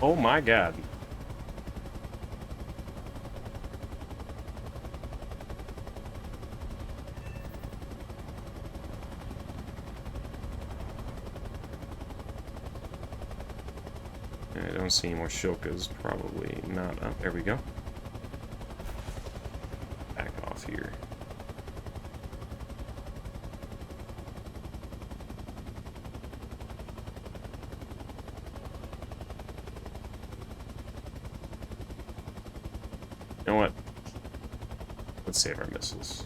Oh my god. I don't see any more shulkas. Probably not. Oh, there we go. Back off here. You know what? Let's save our missiles.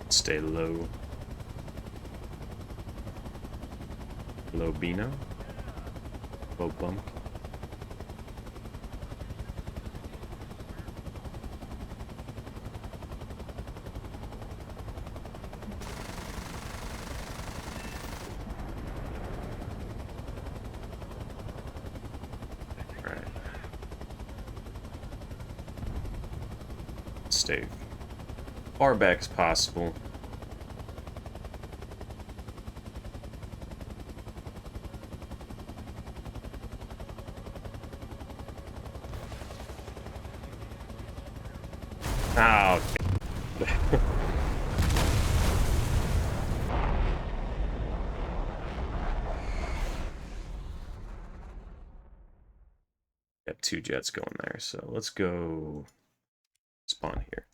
Stay low. Low Bino. Low bump. Alright. Stay far back as possible. Oh, okay. Got 2 jets going there, so let's go spawn here.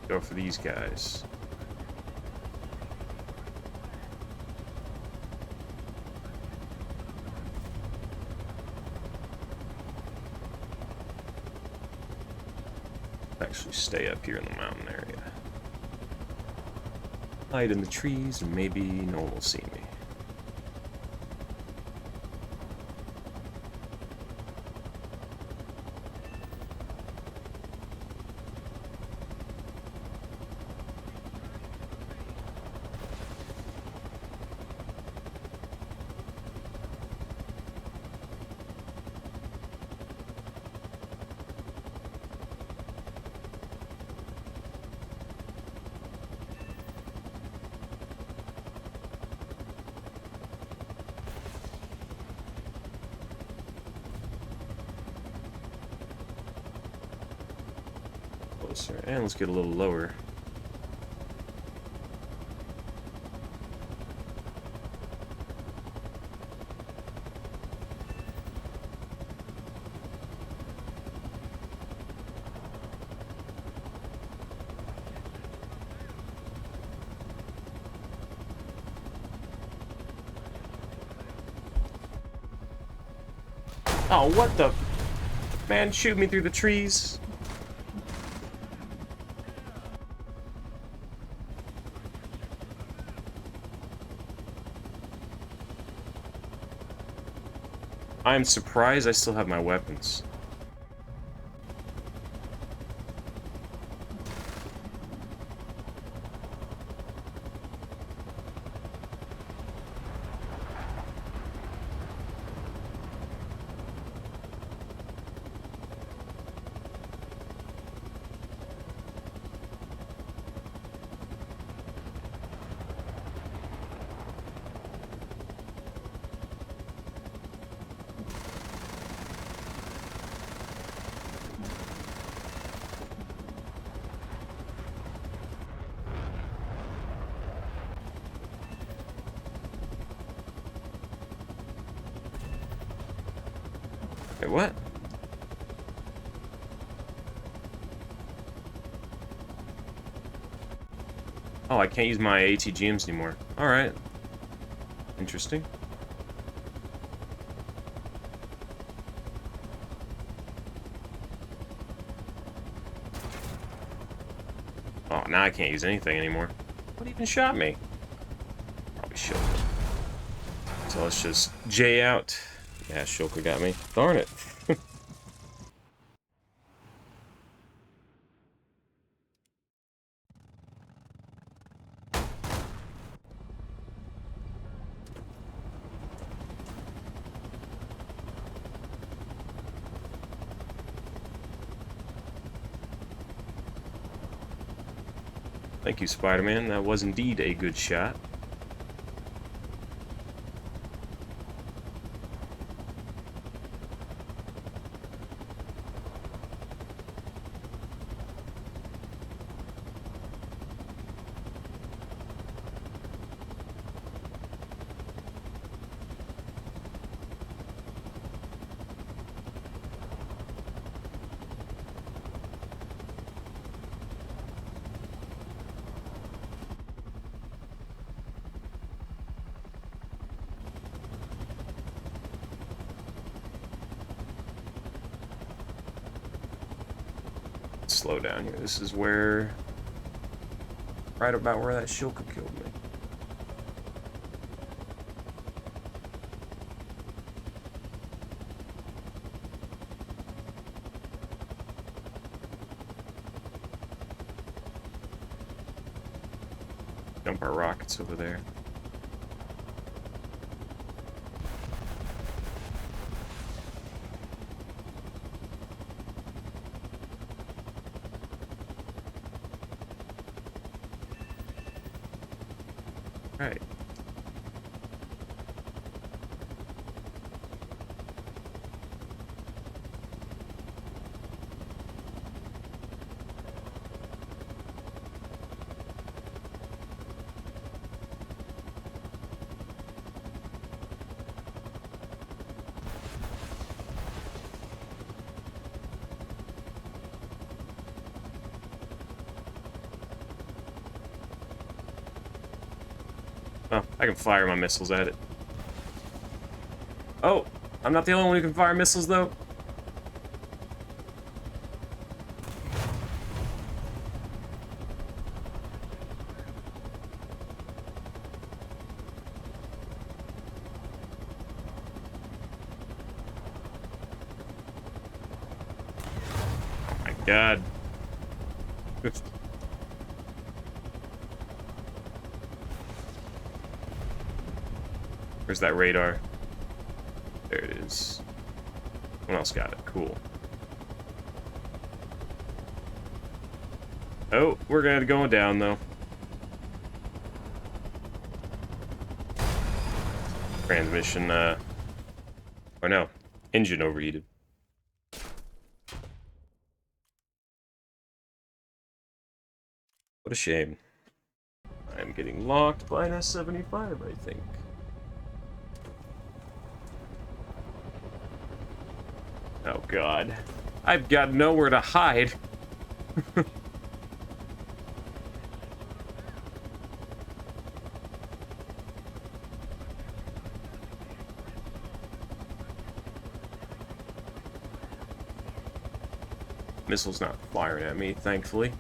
Go for these guys. Actually stay up here in the mountain area. Hide in the trees and maybe no one will see me. Closer. And let's get a little lower. Oh, what the... Man, shoot me through the trees. I'm surprised I still have my weapons. Wait, what? Oh, I can't use my ATGMs anymore. Alright. Interesting. Oh, now I can't use anything anymore. What even shot me? Probably Shulker. So let's just J out. Yeah, Shulker got me. Darn it. Thank you, Spider-Man. That was indeed a good shot. Slow down here. This is where... right about where that Shulker killed me. Dump our rockets over there. Right. Oh, I can fire my missiles at it. Oh, I'm not the only one who can fire missiles, though. Oh my god. Where's that radar? There it is. Someone else got it. Cool. Oh, we're gonna go down though. Transmission, or no, engine overheated. What a shame. I'm getting locked by an S-75, I think. Oh god. I've got nowhere to hide. Missile's not firing at me, thankfully.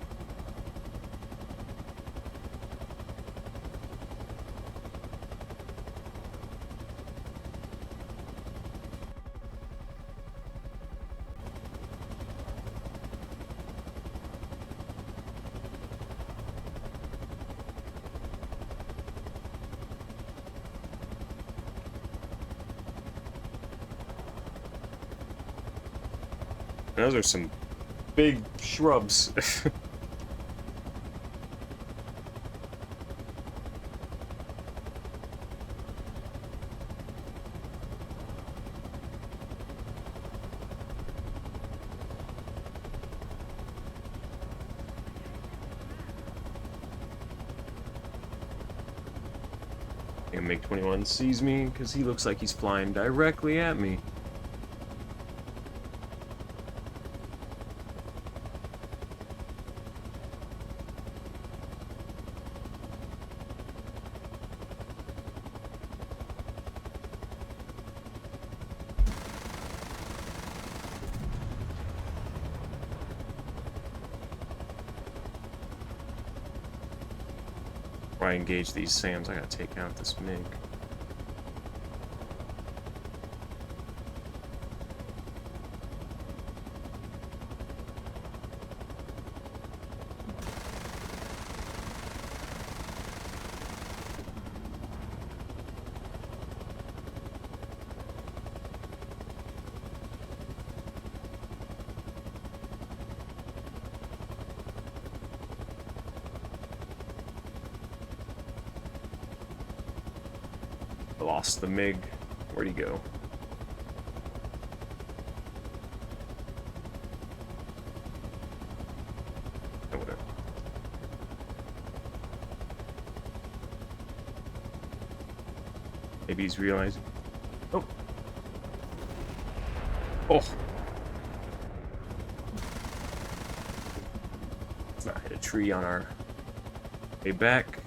Those are some big shrubs. I think MiG-21 sees me because he looks like he's flying directly at me. Before I engage these SAMs, I gotta take out this MiG. I lost the MiG. Where'd he go? Oh, whatever. Maybe he's realizing. Oh. Oh. Let's not hit a tree on our way back.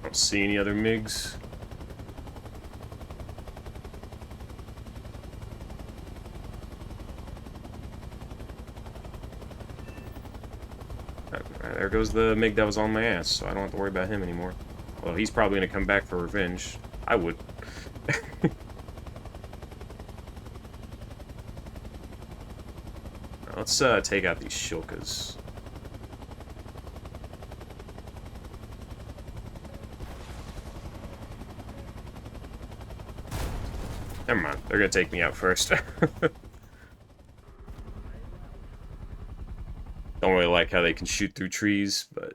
Don't see any other MiGs. There goes the MiG that was on my ass, so I don't have to worry about him anymore. Well, he's probably going to come back for revenge. I would. Let's take out these shulkas. Never mind, they're gonna take me out first. Don't really like how they can shoot through trees, but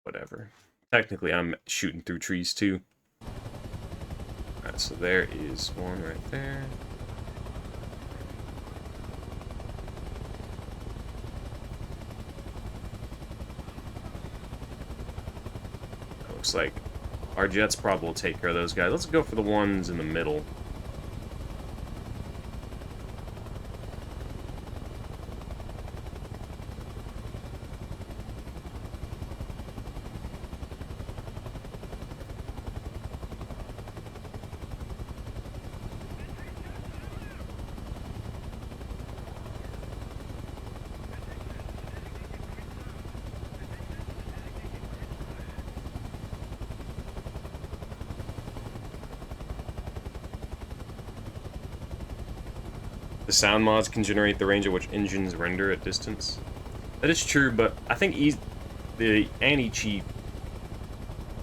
whatever. Technically, I'm shooting through trees too. Alright, so there is one right there. That looks like our jets probably will take care of those guys. Let's go for the ones in the middle. the sound mods can generate the range at which engines render at distance. That is true, but I think the anti-cheat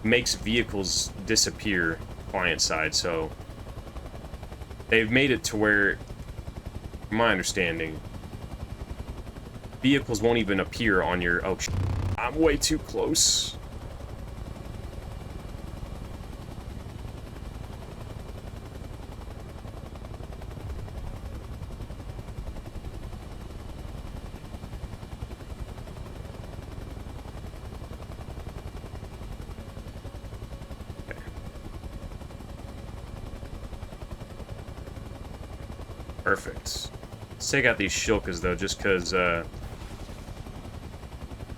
makes vehicles disappear client side, so they've made it to where, from my understanding, vehicles won't even appear on your... Oh, I'm way too close. Perfect. Let's take out these shulkers, though, just because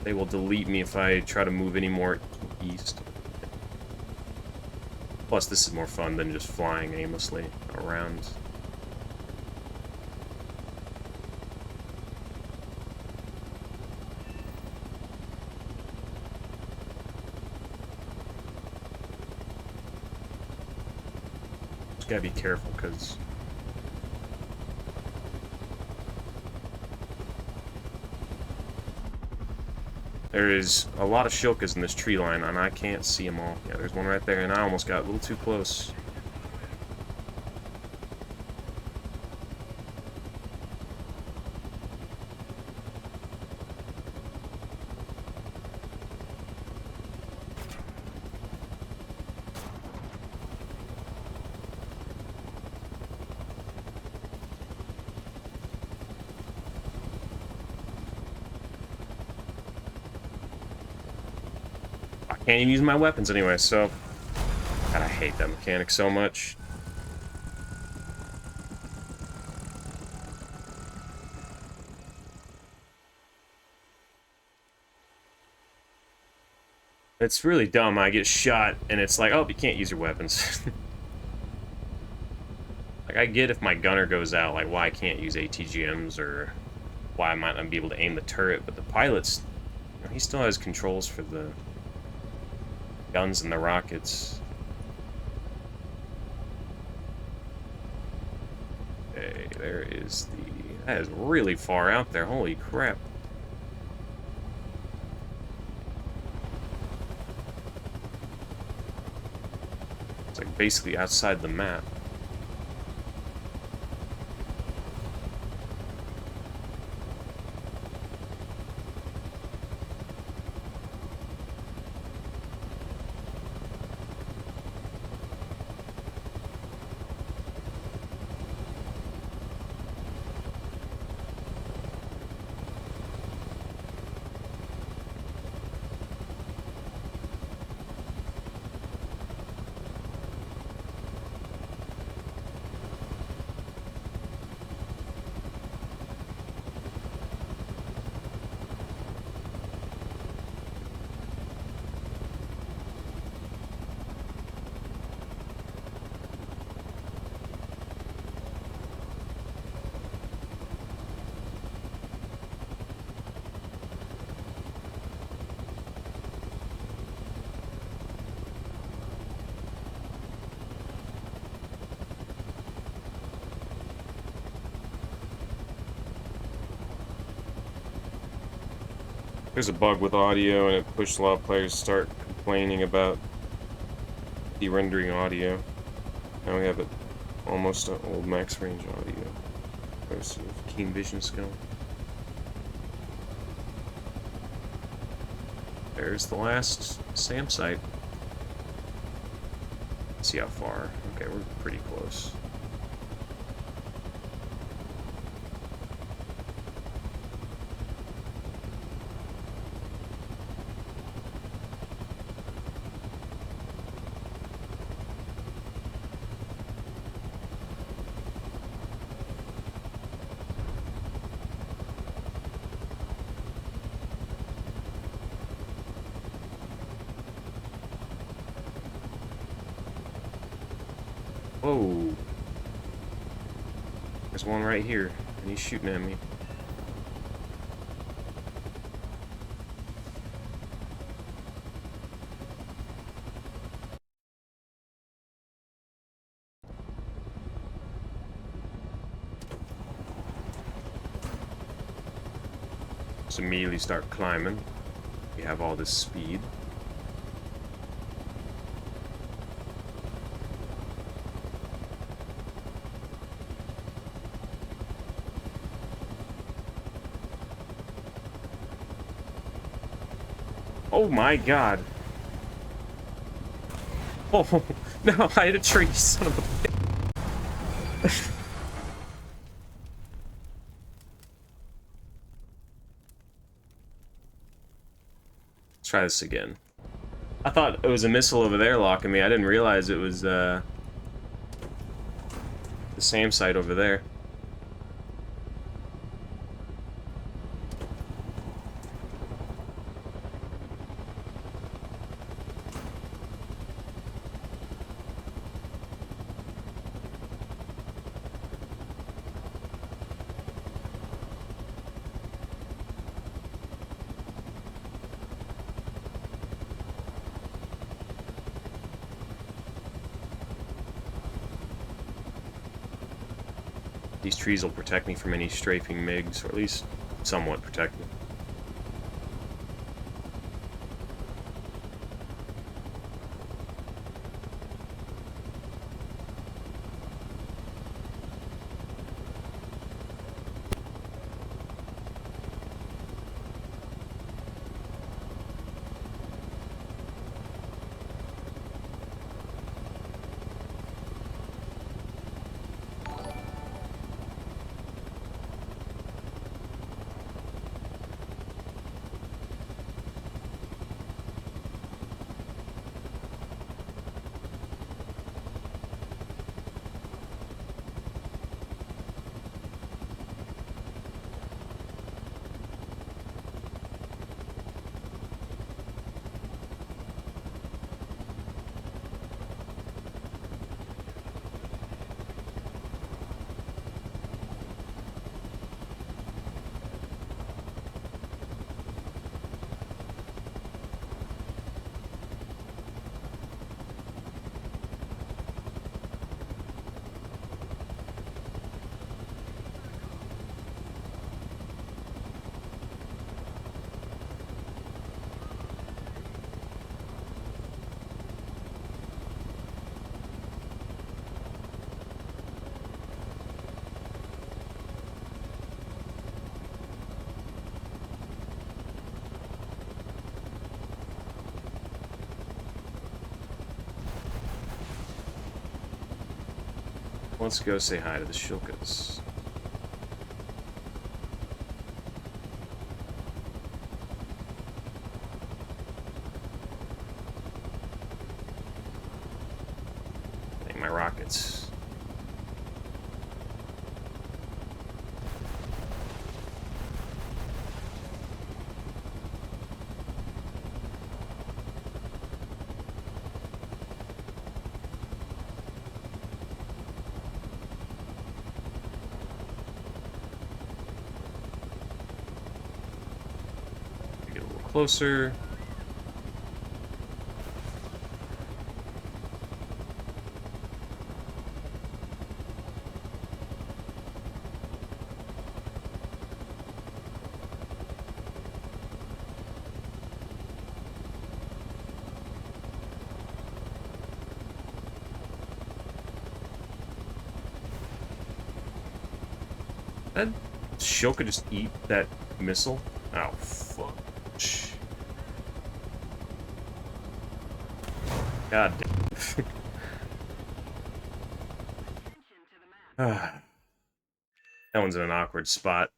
they will delete me if I try to move any more east. Plus, this is more fun than just flying aimlessly around. Just gotta be careful, because... There is a lot of shulkers in this tree line, and I can't see them all. Yeah, there's one right there, and I almost got a little too close. Can't even use my weapons anyway, so... God, I hate that mechanic so much. It's really dumb. I get shot, and it's like, oh, you can't use your weapons. Like, I get if my gunner goes out, like, why I can't use ATGMs, or why I might not be able to aim the turret, but the pilot's... You know, he still has controls for the... guns and the rockets. Okay, there is the... That is really far out there, holy crap. It's like basically outside the map. There's a bug with audio, and it pushed a lot of players to start complaining about de-rendering audio. Now we have it almost at old max range audio. There's keen vision skill. There's the last SAM site. Let's see how far. Okay, we're pretty close. Whoa. There's one right here, and he's shooting at me. Just immediately start climbing. We have all this speed. Oh my god. Oh, no, I hit a tree, son of a bitch. Let's try this again. I thought it was a missile over there locking me. I didn't realize it was, the SAM site over there. These trees will protect me from any strafing MiGs, or at least somewhat protect me. Let's go say hi to the Shilkas. Hey, my rockets. Closer. That Shilka just eat that missile? Oh, fuck. God damn. That one's in an awkward spot.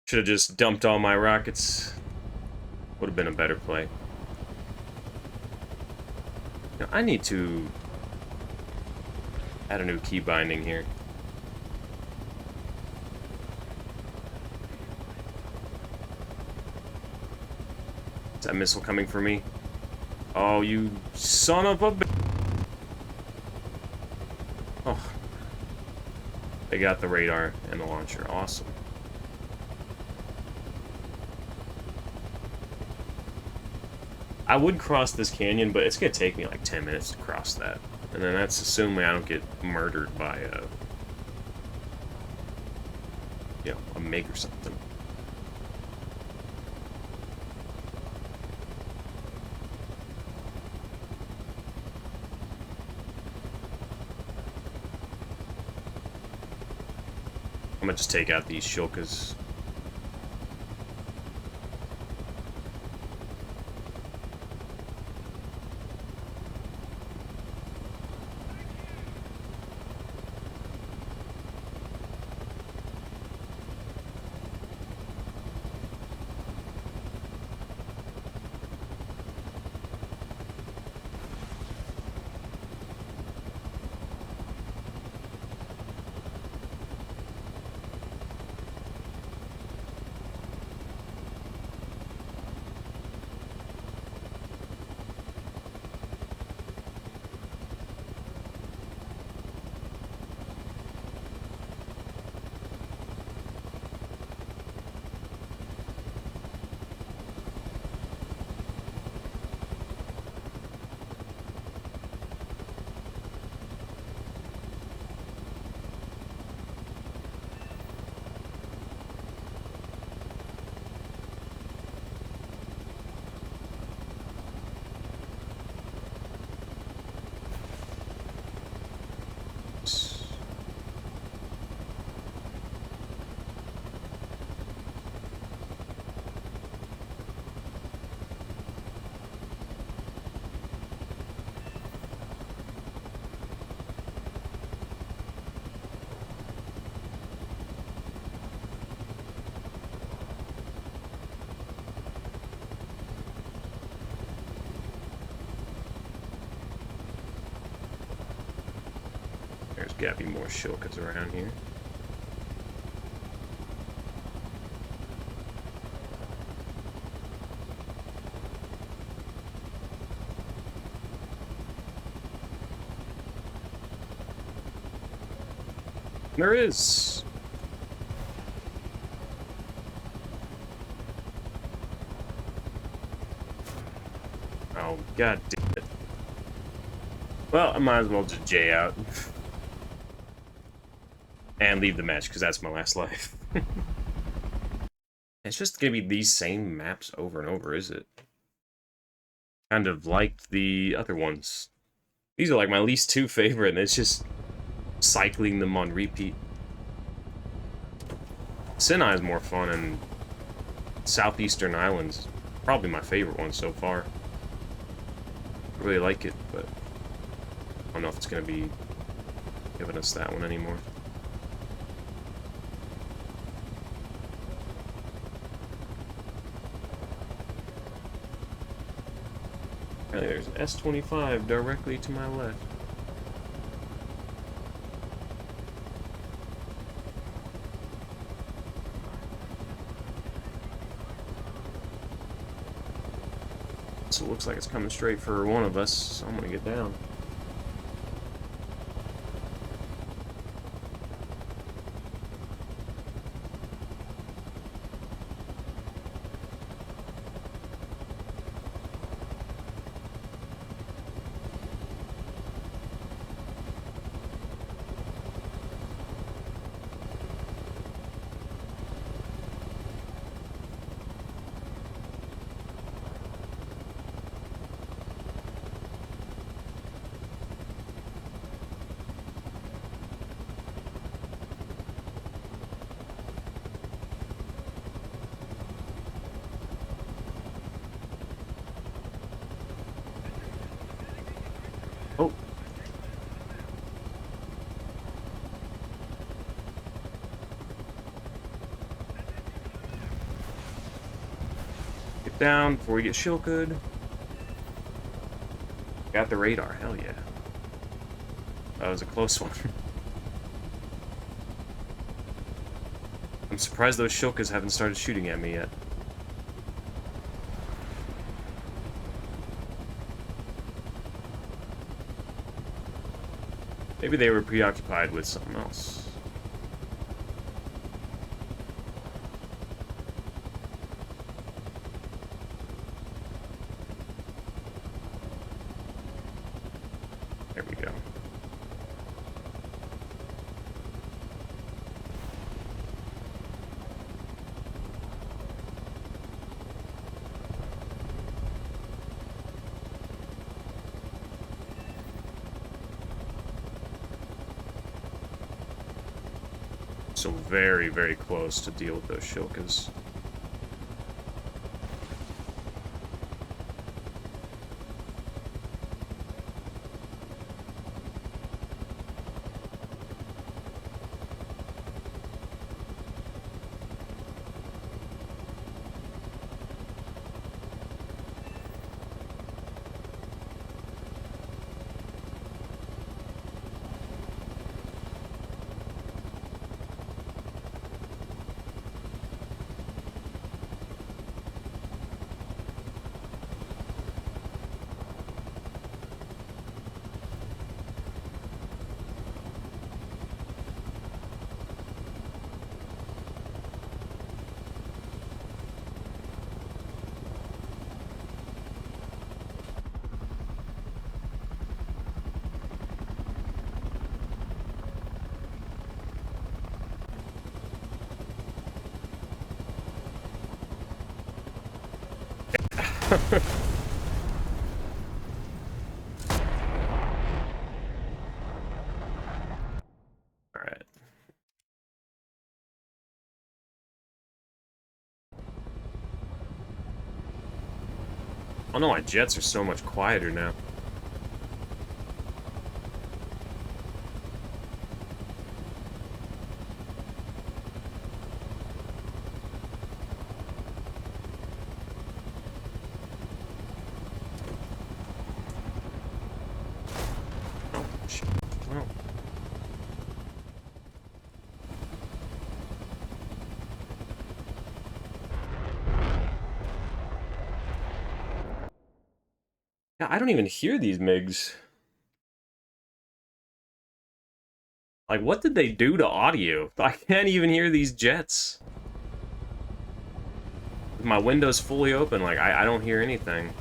Should have just dumped all my rockets. Would have been a better play. Now, I need to add a new key binding here. Is that missile coming for me? Oh, you son of a bitch. Oh. They got the radar and the launcher. Awesome. I would cross this canyon, but it's gonna take me like 10 minutes to cross that. And then that's assuming I don't get murdered by MiG or something. I'm gonna just take out these shulkers. There's gotta be more shulkers around here. There is. Oh, god damn it. Well, I might as well just J out. And leave the match, because that's my last life. It's just gonna be these same maps over and over, is it? Kind of like the other ones. These are like my least two favorite, and it's just cycling them on repeat. Sinai is more fun, and Southeastern Islands, probably my favorite one so far. I really like it, but I don't know if it's gonna be giving us that one anymore. There's S-25 directly to my left. So it looks like it's coming straight for one of us, so I'm gonna get down. Oh. Get down before we get shilked. Got the radar, hell yeah. That was a close one. I'm surprised those shilkas haven't started shooting at me yet. Maybe they were preoccupied with something else. There we go. so very, very close to deal with those Shilkas. Alright. I don't know why jets are so much quieter now. Oh, shit. Well. Yeah, I don't even hear these MiGs. Like, what did they do to audio? I can't even hear these jets. My window's fully open, like, I don't hear anything.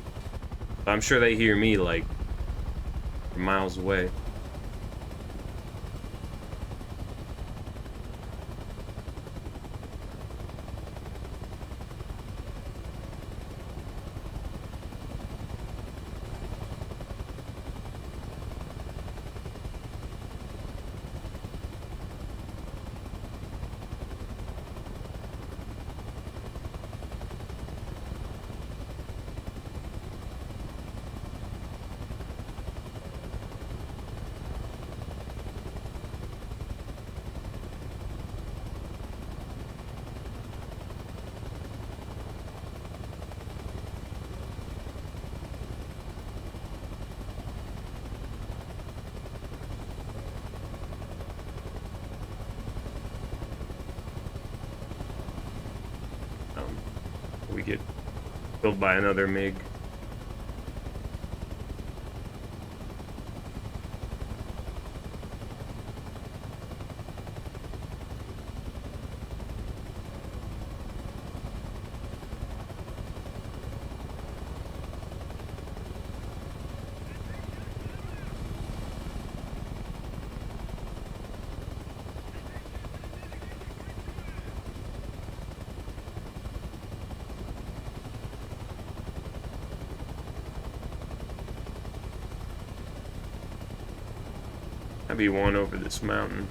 But I'm sure they hear me, like, miles away. We get killed by another MiG. I'd be one over this mountain.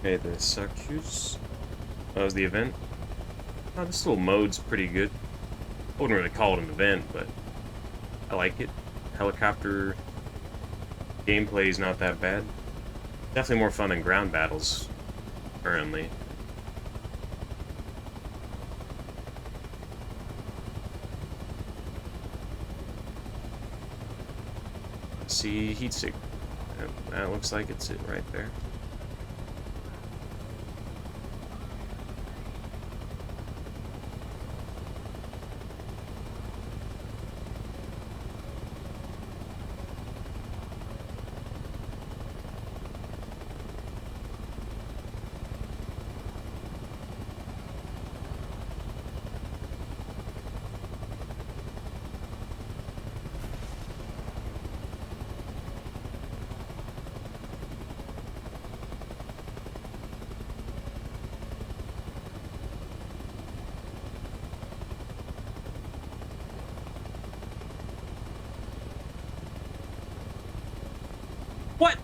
Okay, the Syracuse. That was the event. Oh, this little mode's pretty good. I wouldn't really call it an event, but I like it. Helicopter gameplay is not that bad. Definitely more fun than ground battles, currently. See, heat sig. That looks like it's it right there. What?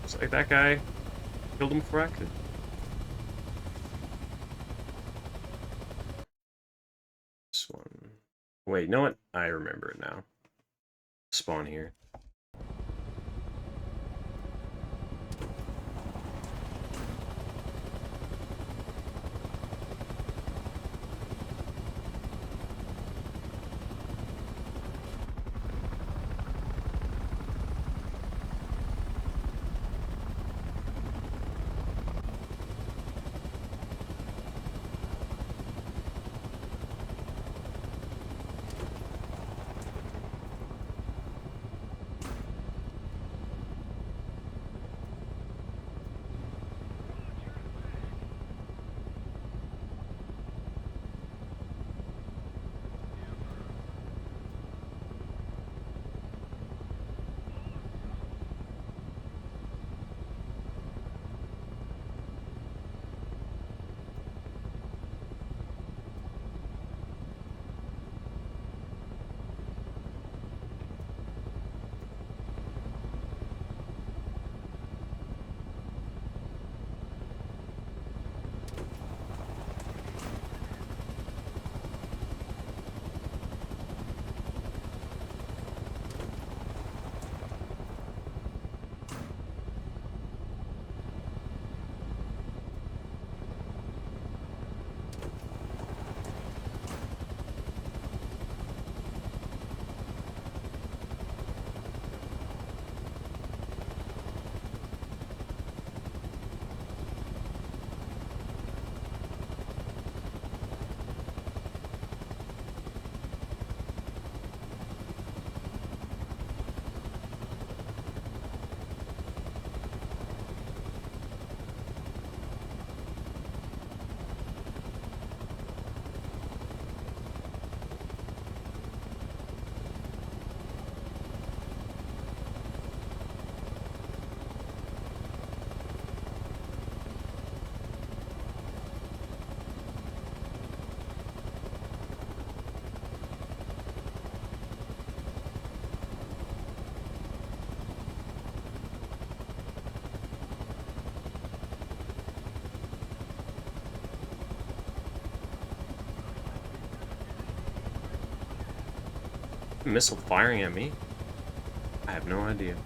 Looks like that guy killed him before I could. This one. Wait, you know what? I remember it now. Spawn here. Missile firing at me? I have no idea.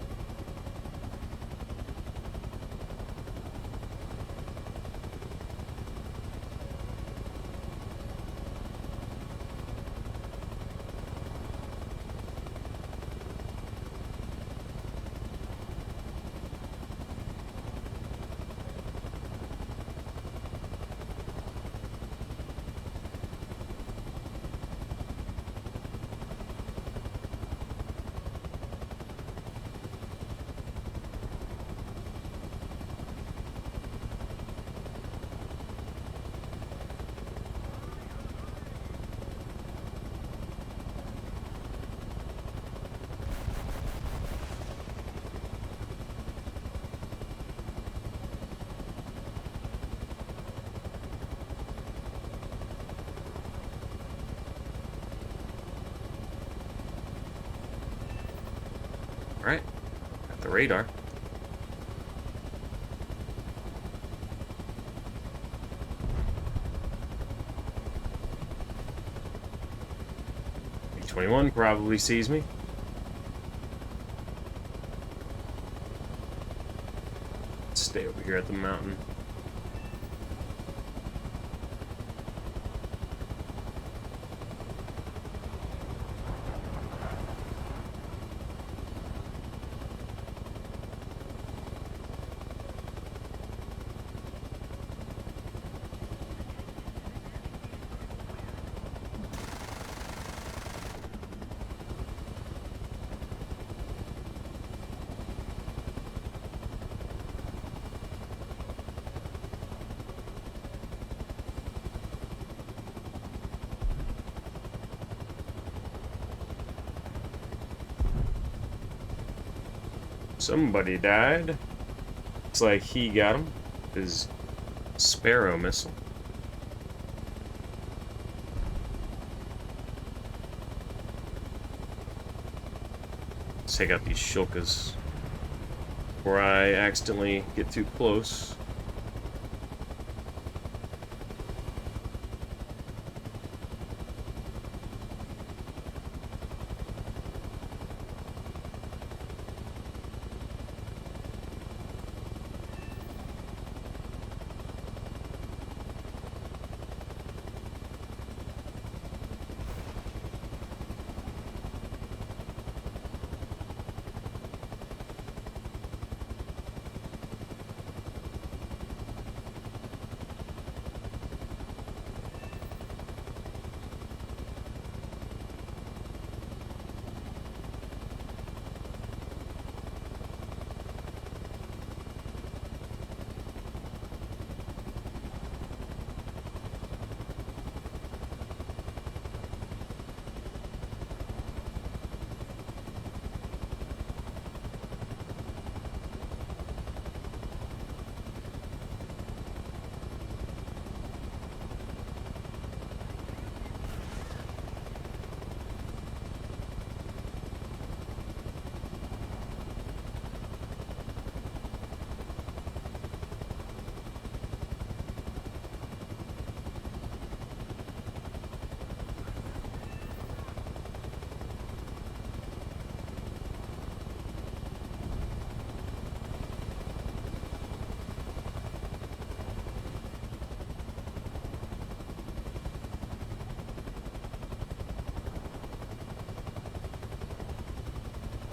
Alright. Got the radar. B-21 probably sees me. Let's stay over here at the mountain. Somebody died. Looks like he got him. His Sparrow missile. Let's take out these shulkas before I accidentally get too close.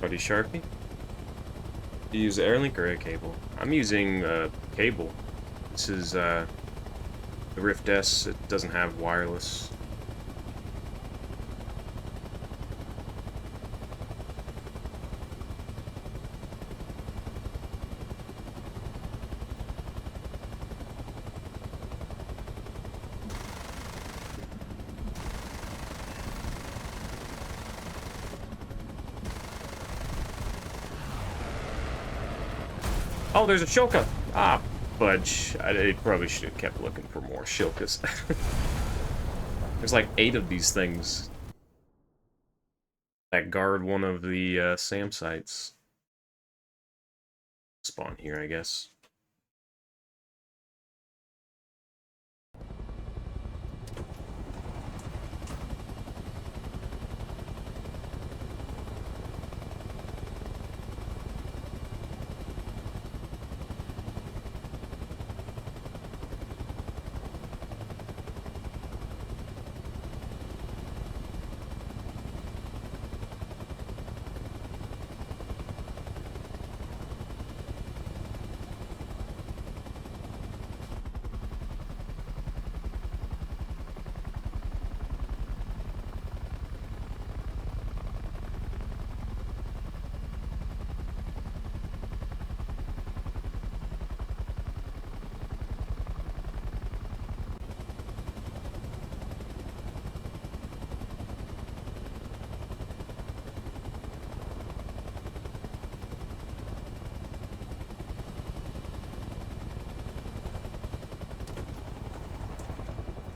Buddy Sharpie? Do you use Airlink or a cable? I'm using cable. This is the Rift S. It doesn't have wireless. Oh, there's a Shilka! Ah, fudge. I probably should have kept looking for more Shilkas. There's like 8 of these things that guard one of the SAM sites. Spawn here, I guess.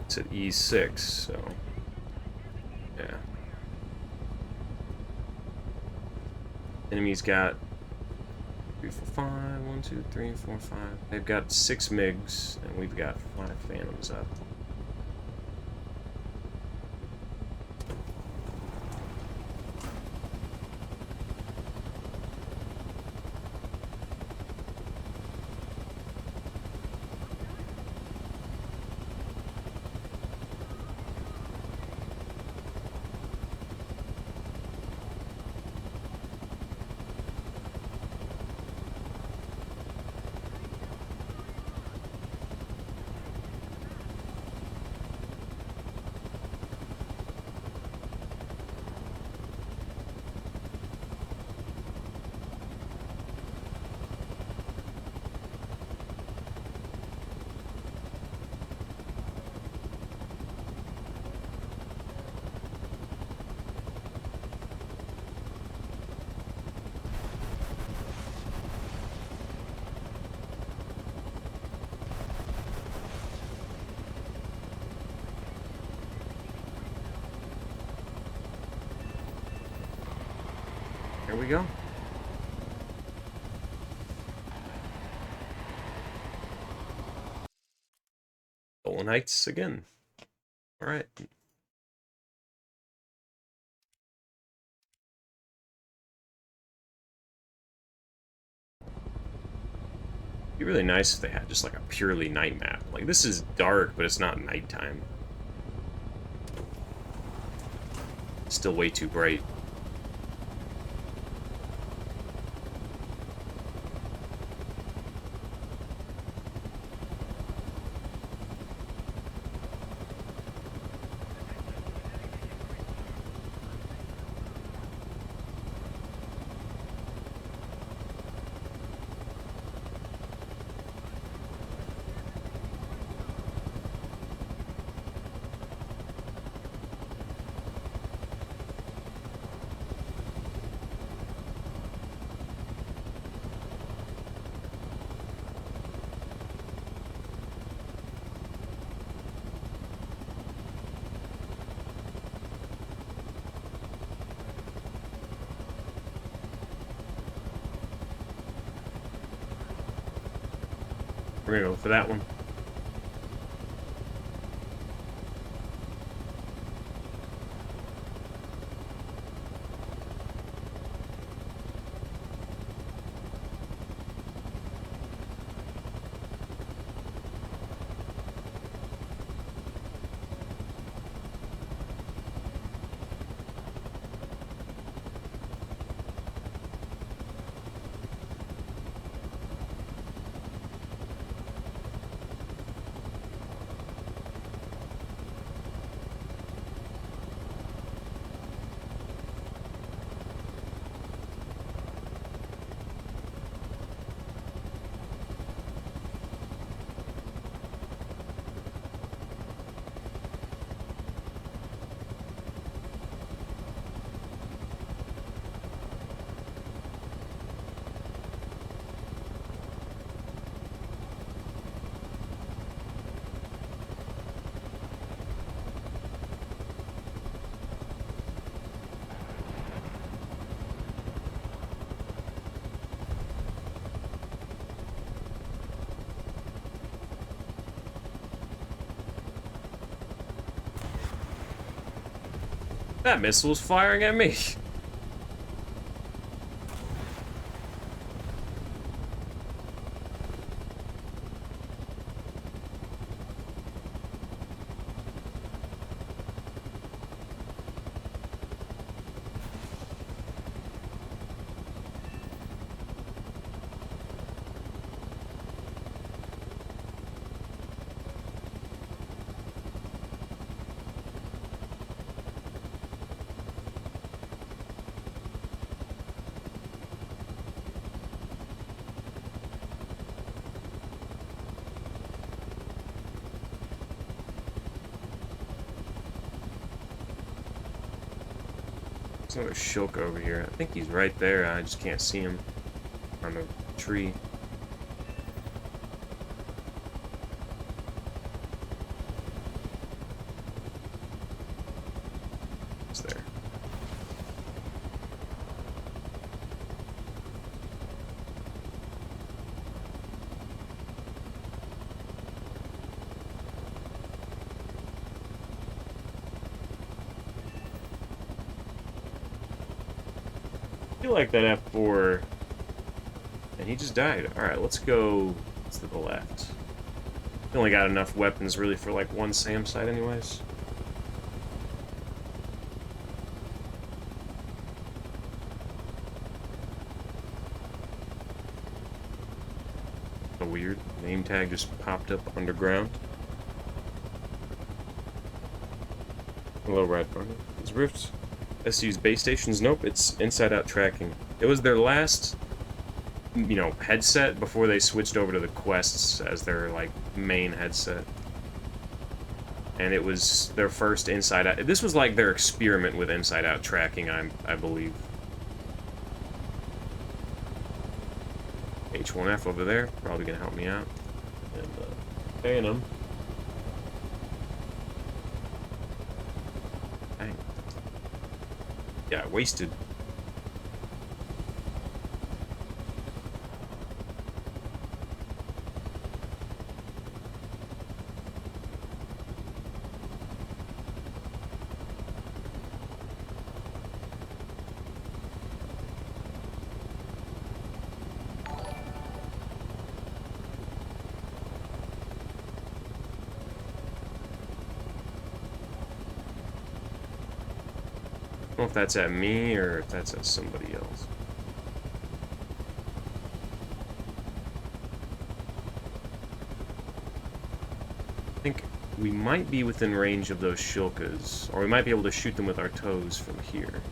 It's at E6, so yeah. Enemies got 3, 4, 5. 1, 2, 3, 4, 5. They've got 6 MiGs, and we've got 5 Phantoms up. Here we go. Stolen Heights again. Alright. It'd be really nice if they had just like a purely night map. Like, this is dark, but it's not nighttime. It's still way too bright. We're gonna go for that one. That missile's firing at me. There's another Shulk over here. I think he's right there. I just can't see him on the tree. It's there. feel like that F4... And he just died. Alright, let's go to the left. We only got enough weapons, really, for, like, one SAM site anyways. A weird name tag just popped up underground. Hello, Rad Partner. Is Rift SU's base stations? Nope, it's inside-out tracking. It was their last, you know, headset before they switched over to the Quests as their, like, main headset. And it was their first inside-out... This was, like, their experiment with inside-out tracking, I believe. AH-1F over there, probably gonna help me out. And, paying him. Dang. Yeah, wasted. I don't know if that's at me or if that's at somebody else. I think we might be within range of those shulkas, or we might be able to shoot them with our toes from here.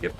Yep.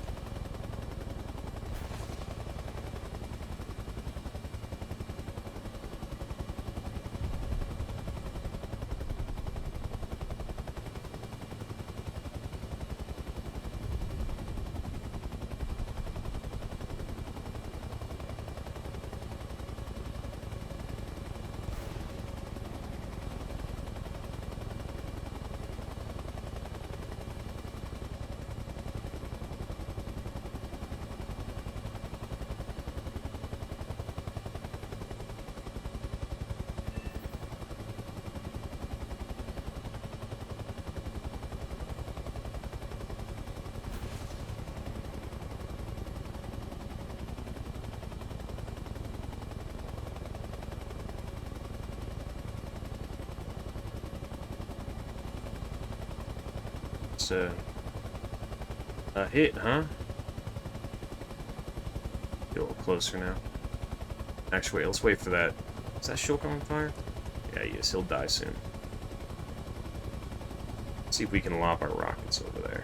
It's a hit, huh? Get a little closer now. Actually, wait, let's wait for that. Is that Shulk on fire? Yeah, yes, he'll die soon. Let's see if we can lob our rockets over there.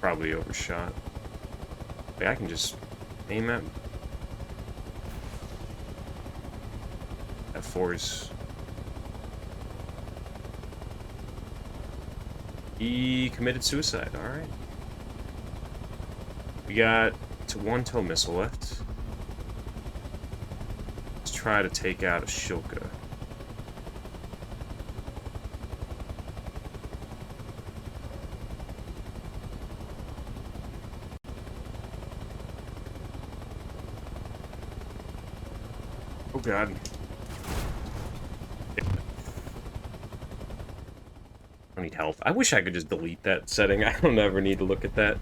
Probably overshot. Wait, I can just aim at F4's. He committed suicide, alright. We got one tow missile left. Let's try to take out a Shilka. Oh god. I need health. I wish I could just delete that setting. I don't ever need to look at that.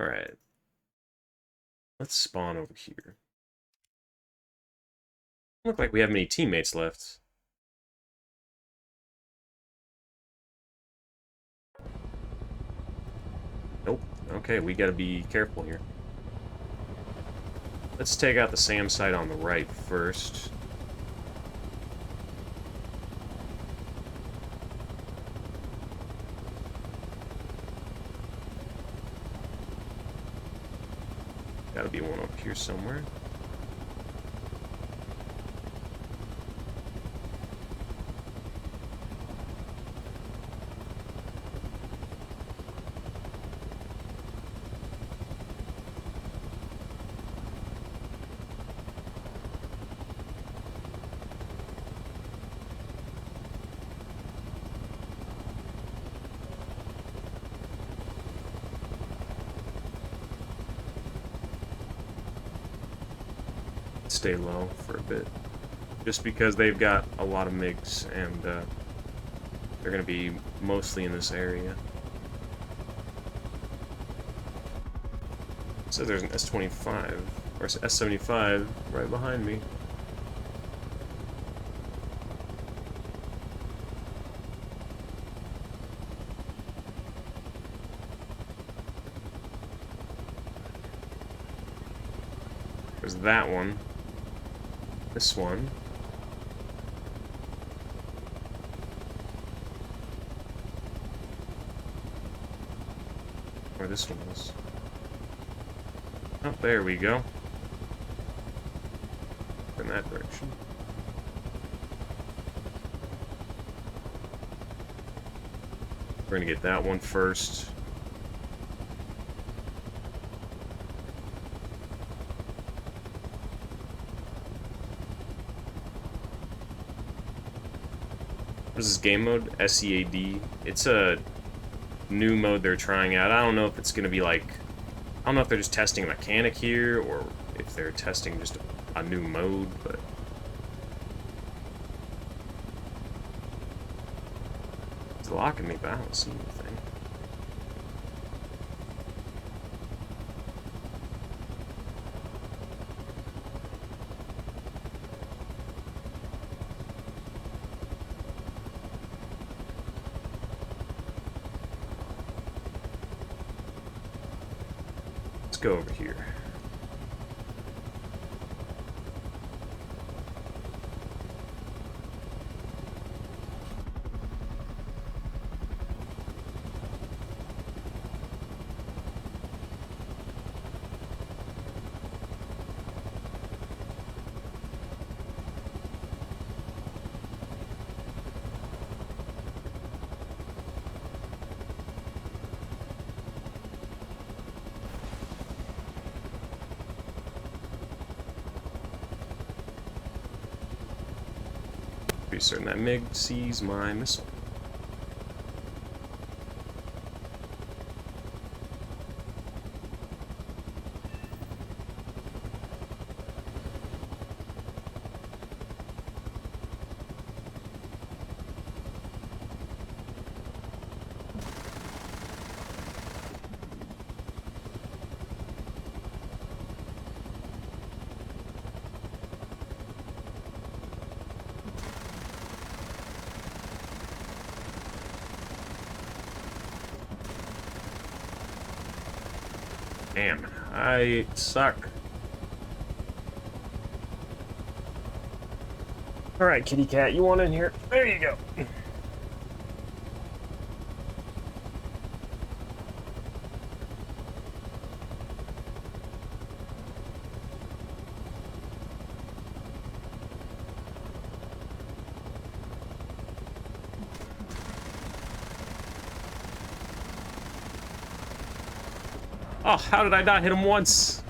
Alright. Let's spawn over here. Doesn't look like we have many teammates left. Nope. Okay, we gotta be careful here. Let's take out the SAM site on the right first. Gotta be one up here somewhere. stay low for a bit. Just because they've got a lot of MiGs, and they're going to be mostly in this area. So there's an S-25, or S-75 right behind me. There's that one. This one. Where this one was. Oh, there we go. In that direction. We're gonna get that one first. What is this game mode? SEAD. It's a new mode they're trying out. I don't know if it's gonna be like, I don't know if they're just testing a mechanic here or if they're testing just a new mode, but it's locking me, but I don't see anything. Let's go over here. Pretty certain that MiG sees my missile. Damn, I suck. Alright, kitty cat, you want in here? There you go. Oh, how did I not hit him once?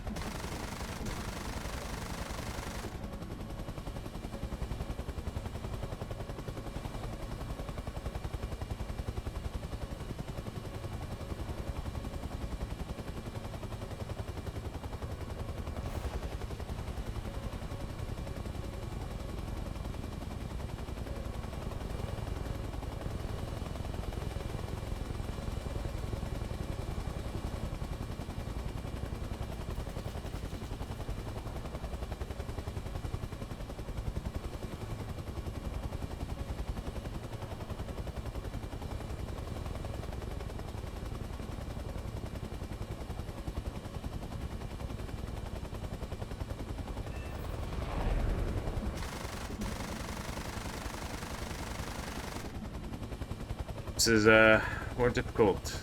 This is more difficult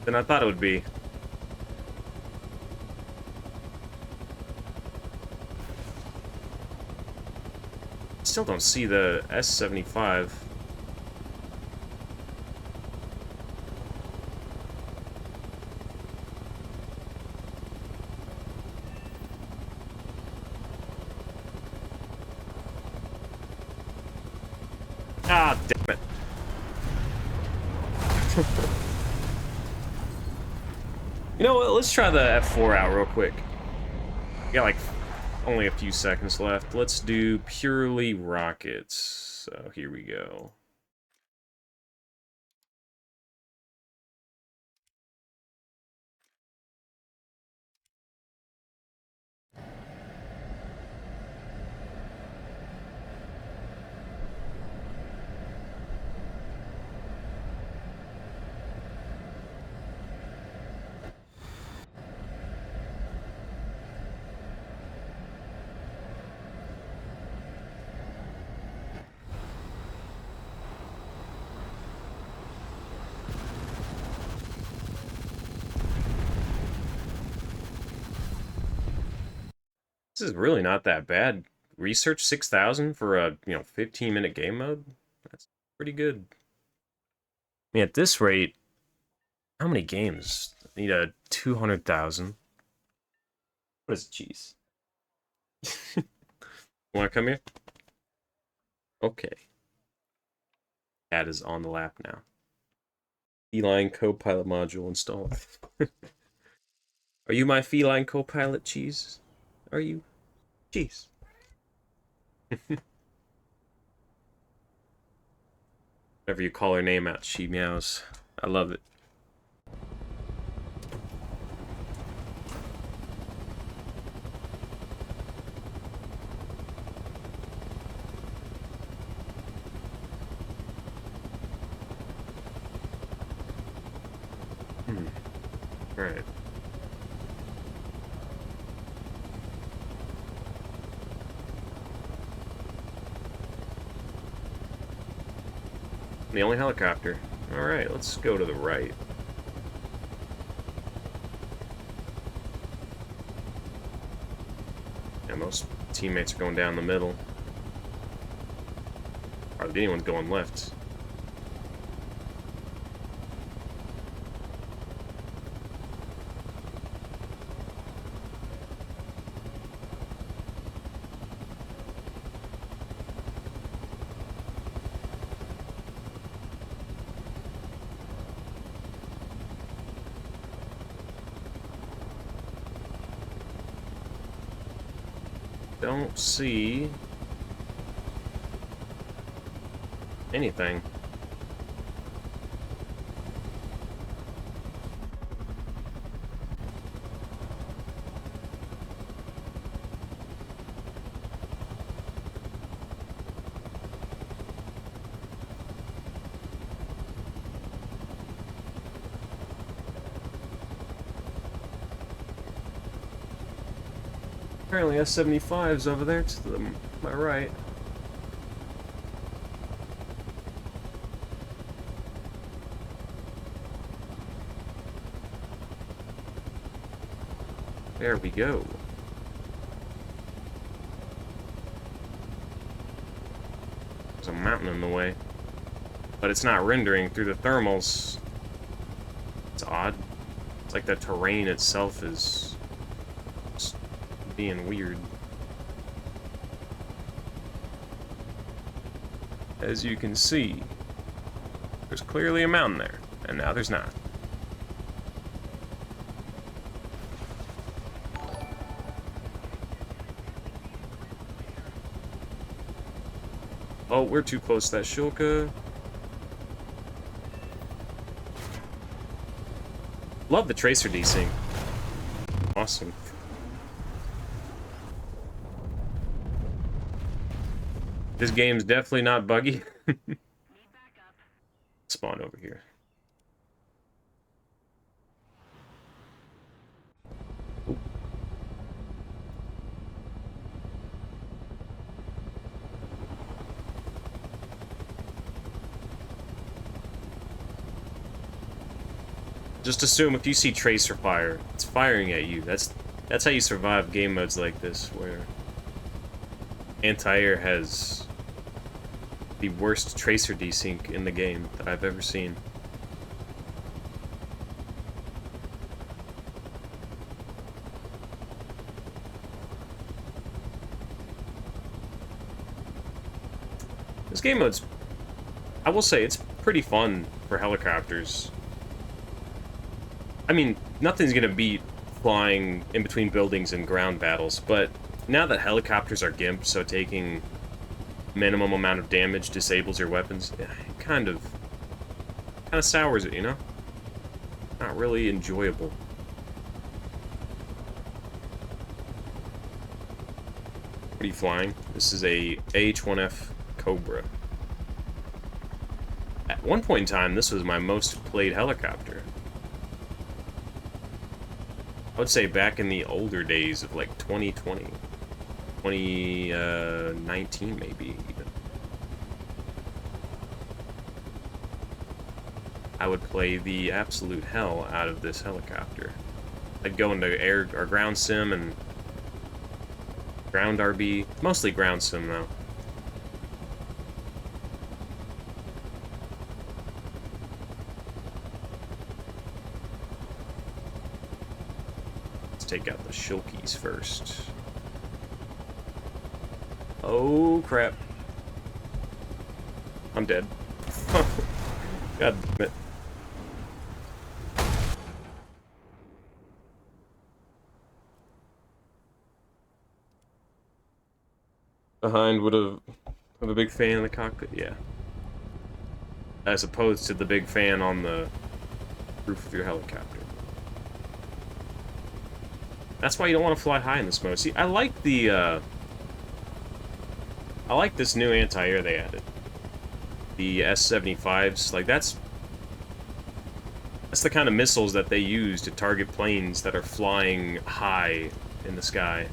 than I thought it would be. Still don't see the S-75. Ah, damn it. You know what, let's try the F4 out real quick. We got like Only a few seconds left. Let's do purely rockets. So here we go. This is really not that bad. Research 6,000 for a, 15-minute game mode? That's pretty good. I mean, at this rate, how many games? I need a 200,000. What is cheese? Want to come here? Okay. Cat is on the lap now. Feline Copilot module installed. Are you my feline Copilot, cheese? Are you? Cheese. Whenever you call her name out, she meows. I love it. Alright. The only helicopter. Alright, let's go to the right. Yeah, most teammates are going down the middle. Hardly anyone's going left. Don't see anything. Apparently S-75's over there to my right. There we go. There's a mountain in the way. But it's not rendering through the thermals. It's odd. It's like the terrain itself is being weird. As you can see, there's clearly a mountain there, and now there's not. Oh, we're too close to that shulker. Love the tracer desync. Awesome. This game's definitely not buggy. Spawn over here. Ooh. Just assume if you see tracer fire, it's firing at you. That's how you survive game modes like this, where anti-air has the worst tracer desync in the game that I've ever seen. This game mode's, I will say, it's pretty fun for helicopters. I mean, nothing's gonna beat flying in between buildings and ground battles, but now that helicopters are GIMP, so taking minimum amount of damage disables your weapons, it kind of sours it, you know? Not really enjoyable. What are you flying? This is a AH-1F Cobra. At one point in time, this was my most played helicopter. I would say back in the older days of like 2020. 2019 maybe even. I would play the absolute hell out of this helicopter. I'd go into air or ground sim and ground RB, mostly ground sim though. Let's take out the shulkies first. Oh crap. I'm dead. God damn it. Behind would have a big fan in the cockpit, yeah. As opposed to the big fan on the roof of your helicopter. That's why you don't want to fly high in this mode. See, I like the I like this new anti-air they added. The S-75s, like that's the kind of missiles that they use to target planes that are flying high in the sky.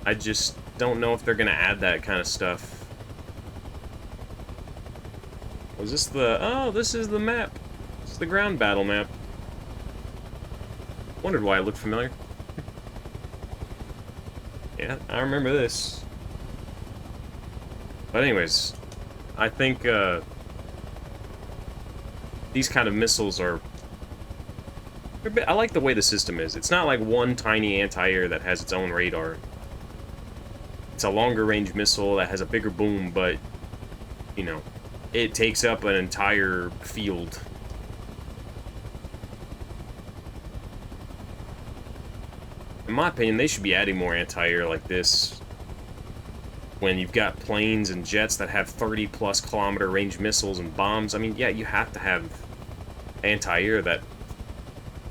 I just don't know if they're gonna add that kind of stuff. Was this the... Oh, this is the map. This is the ground battle map. Wondered why it looked familiar. Yeah, I remember this. But anyways, I think these kind of missiles are... I like the way the system is. It's not like one tiny anti-air that has its own radar. It's a longer range missile that has a bigger boom, but, you know, it takes up an entire field. In my opinion, they should be adding more anti-air like this. When you've got planes and jets that have 30+ kilometer range missiles and bombs, I mean, yeah, you have to have anti-air that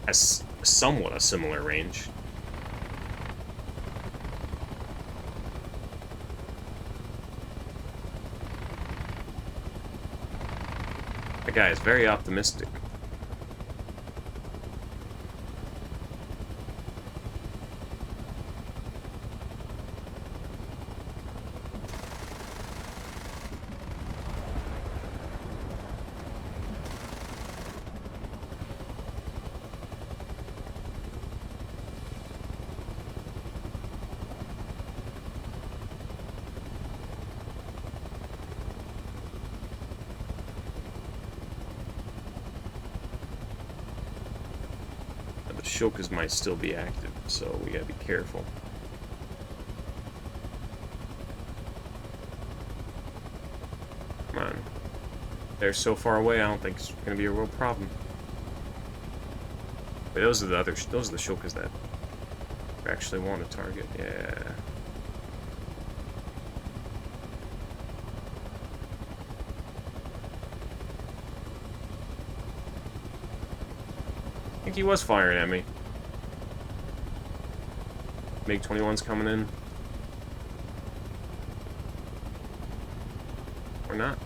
has somewhat a similar range. That guy is very optimistic. Shulkers might still be active, so we gotta be careful. Come on. They're so far away, I don't think it's gonna be a real problem. But those are the Shulkers that we actually want to target, yeah. I think he was firing at me. MiG-21's coming in. Or not.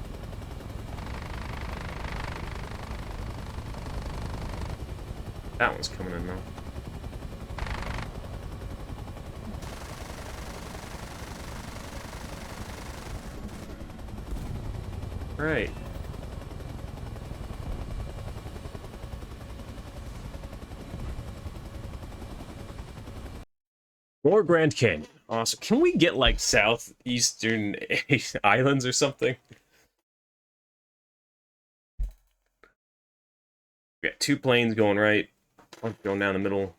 That one's coming in though. Right. More Grand Canyon. Awesome. Can we get, like, southeastern islands or something? We got 2 planes going right. One going down the middle.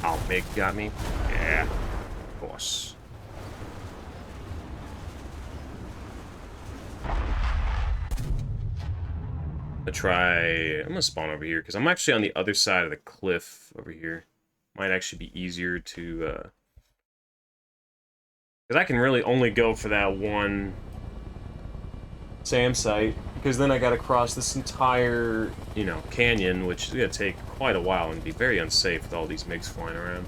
Oh, Mig got me. Yeah, of course. I'm gonna spawn over here because I'm actually on the other side of the cliff over here. Might actually be easier to because I can really only go for that one SAM site, because then I gotta cross this entire, you know, canyon, which is gonna take quite a while and be very unsafe with all these MiGs flying around.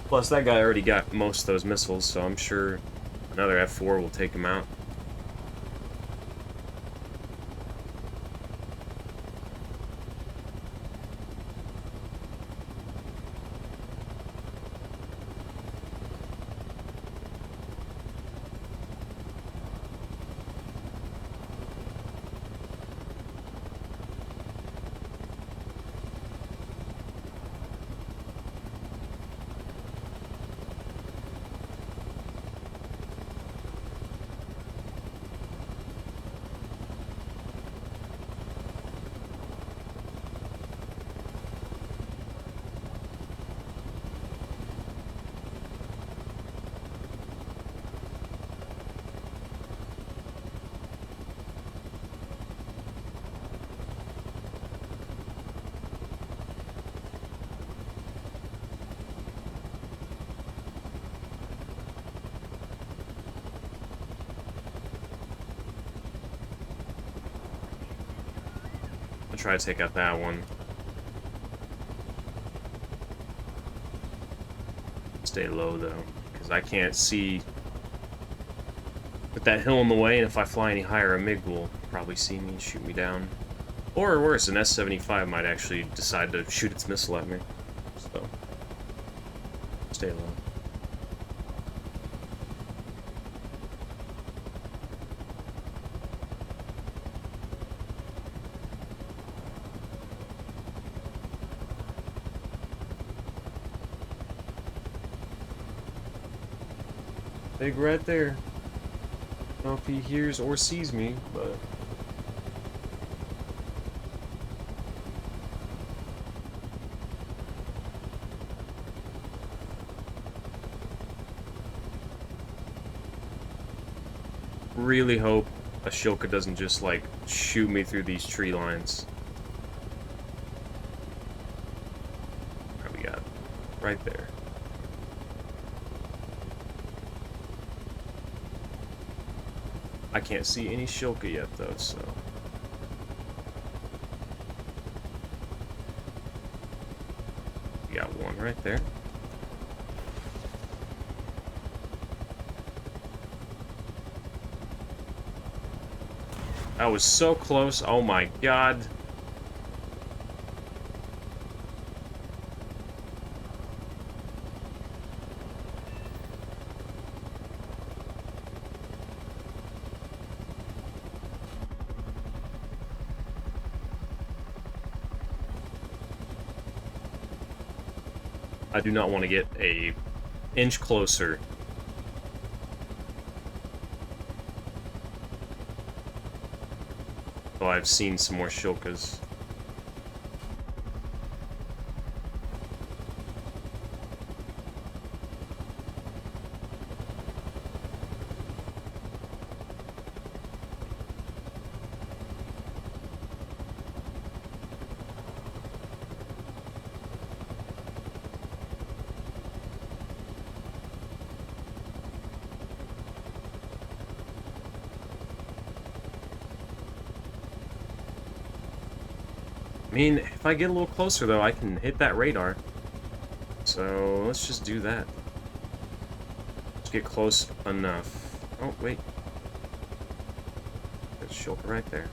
Plus, that guy already got most of those missiles, so I'm sure another F4 will take him out. I'll try to take out that one. Stay low, though, because I can't see with that hill in the way, and if I fly any higher, a MiG will probably see me and shoot me down. Or worse, an S-75 might actually decide to shoot its missile at me. So, stay low. Big right there. I don't know if he hears or sees me, but... really hope Ashoka doesn't just, like, shoot me through these tree lines. What we got? Right there. I can't see any Shilka yet, though, so... We got one right there. That was so close, oh my god. I do not want to get an inch closer. Oh, I've seen some more Shilkas. I mean, if I get a little closer, though, I can hit that radar. So, let's just do that. Let's get close enough. Oh, wait. There's Shilka right there.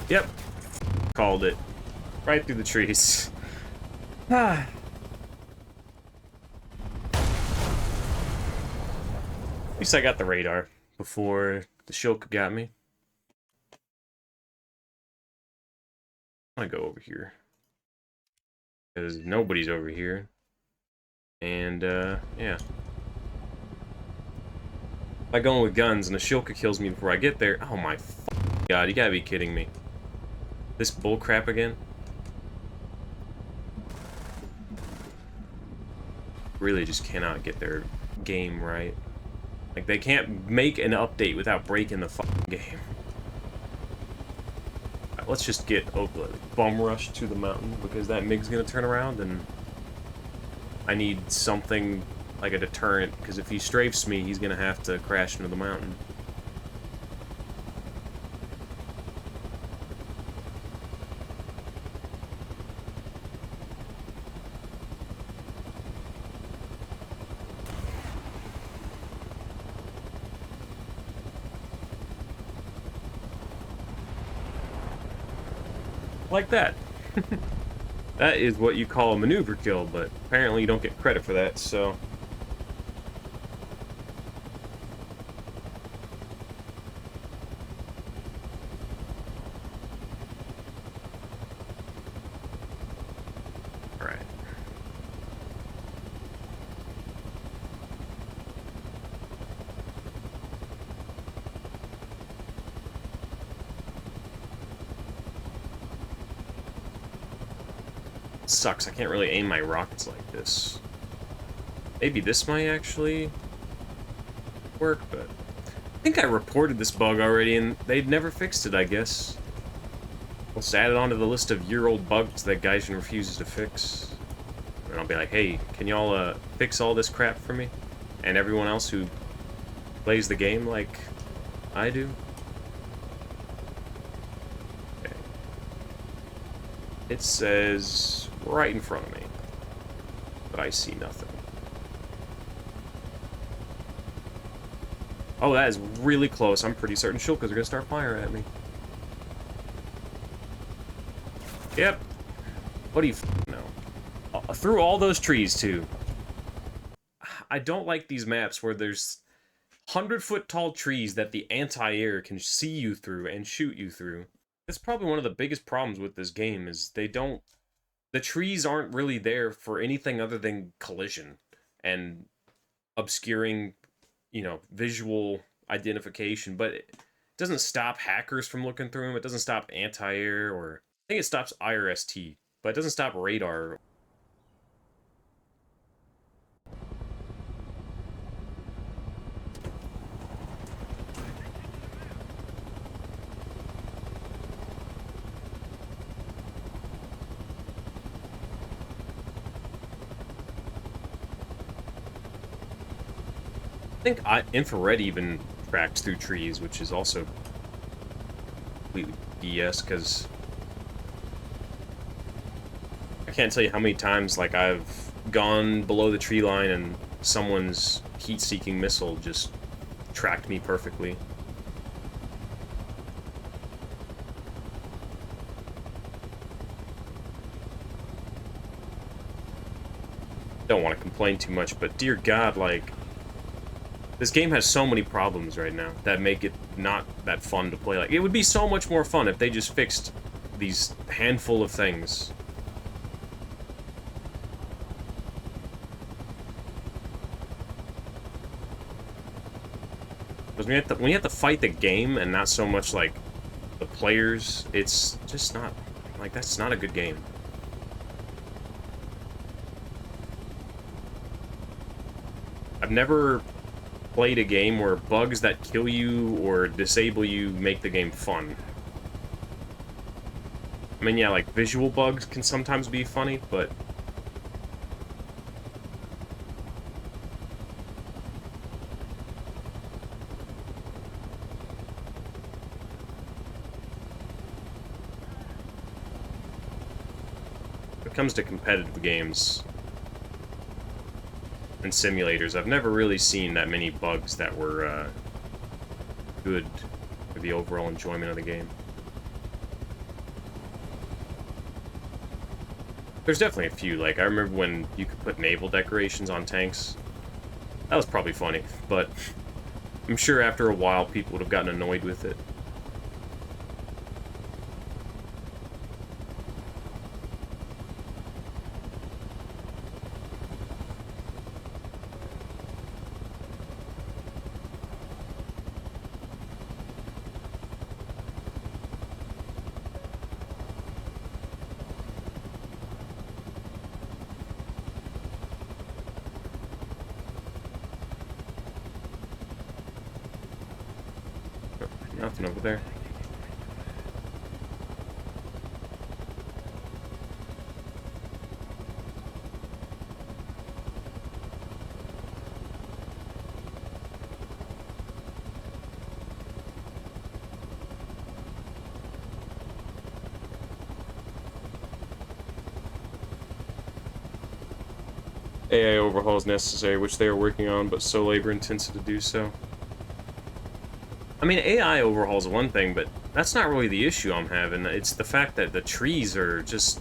Yep. Called it. Right through the trees. At least I got the radar before the Shilka got me. I'm gonna go over here. Because nobody's over here. And, yeah. If I go in with guns and the Shilka kills me before I get there, oh my god, you gotta be kidding me. This bullcrap again? Really just cannot get their game right. Like, they can't make an update without breaking the fucking game. Right, let's just get bum rush to the mountain, because that MiG's gonna turn around, and I need something like a deterrent, because if he strafes me, he's gonna have to crash into the mountain. Like that. That is what you call a maneuver kill, but apparently you don't get credit for that, so... Alright. Sucks, I can't really aim my rockets like this. Maybe this might actually work, but... I think I reported this bug already, and they'd never fixed it, I guess. Let's add it onto the list of year-old bugs that Gaijin refuses to fix. And I'll be like, hey, can y'all fix all this crap for me? And everyone else who plays the game like I do? Okay. It says right in front of me, but I see nothing. Oh, that is really close. I'm pretty certain Shilkas are gonna start firing at me. Yep. What do you know? Through all those trees, too. I don't like these maps where there's 100-foot tall trees that the anti-air can see you through and shoot you through. That's probably one of the biggest problems with this game, is they don't... The trees aren't really there for anything other than collision and obscuring, you know, visual identification, but it doesn't stop hackers from looking through them. It doesn't stop anti-air, or I think it stops IRST, but it doesn't stop radar. I think infrared even tracks through trees, which is also completely BS, because I can't tell you how many times, like, I've gone below the tree line and someone's heat-seeking missile just tracked me perfectly. Don't want to complain too much, but dear God, like, this game has so many problems right now that make it not that fun to play. Like, it would be so much more fun if they just fixed these handful of things. Because when you have to fight the game and not so much, like, the players, it's just not... Like, that's not a good game. I've never played a game where bugs that kill you or disable you make the game fun. I mean, yeah, like, visual bugs can sometimes be funny, but... when it comes to competitive games and simulators, I've never really seen that many bugs that were good for the overall enjoyment of the game. There's definitely a few. Like, I remember when you could put naval decorations on tanks. That was probably funny, but I'm sure after a while people would have gotten annoyed with it. Nothing over there. AI overhaul is necessary, which they are working on, but so labor-intensive to do so. I mean, AI overhaul is one thing, but that's not really the issue I'm having. It's the fact that the trees are just...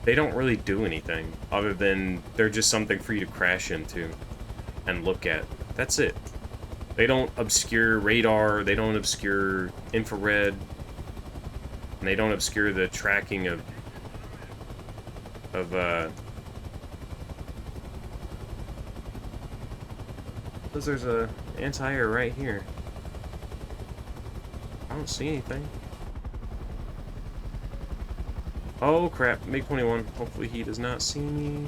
They don't really do anything, other than they're just something for you to crash into and look at. That's it. They don't obscure radar, they don't obscure infrared, and they don't obscure the tracking of because there's a anti-air right here. I don't see anything. Oh crap, MiG-21. Hopefully he does not see me.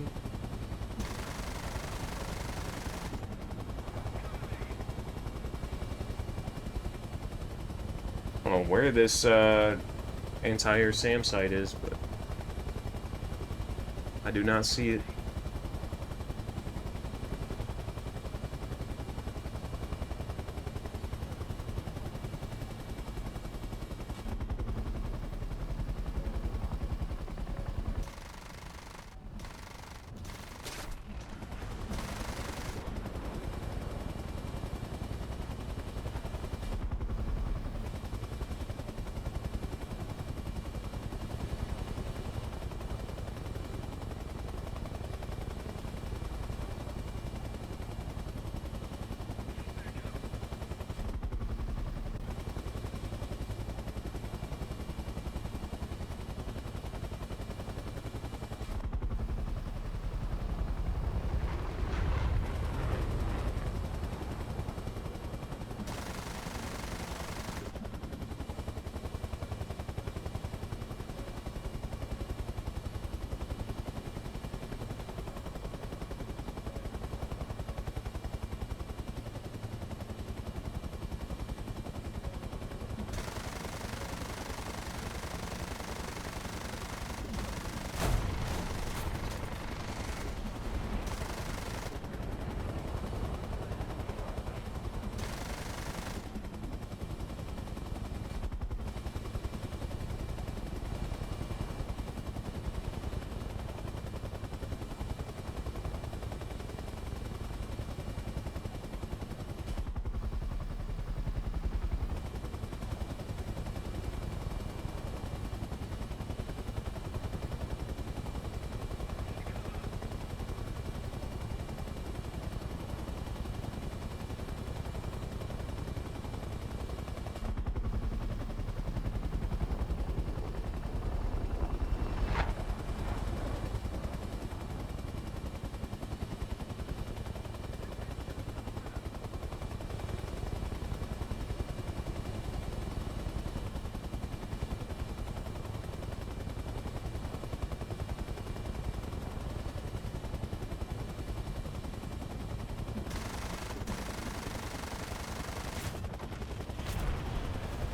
I don't know where this anti-air SAM site is, but I do not see it.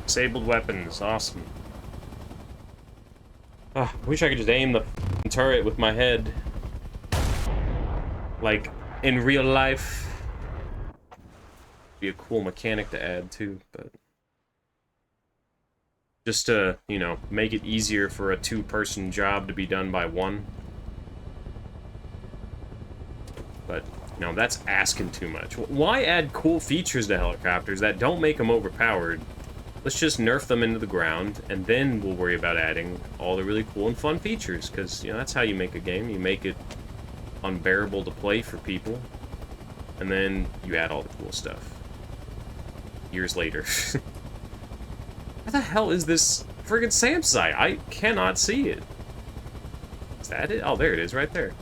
Disabled weapons, awesome. Oh, wish I could just aim the turret with my head. Like, in real life. Be a cool mechanic to add too, but... just to, you know, make it easier for a two-person job to be done by one. But, you know, that's asking too much. Why add cool features to helicopters that don't make them overpowered, let's just nerf them into the ground, and then we'll worry about adding all the really cool and fun features, because, you know, that's how you make a game. You make it unbearable to play for people, and then you add all the cool stuff. Years later. Where the hell is this friggin' SAM site? I cannot see it. Is that it? Oh, there it is, right there.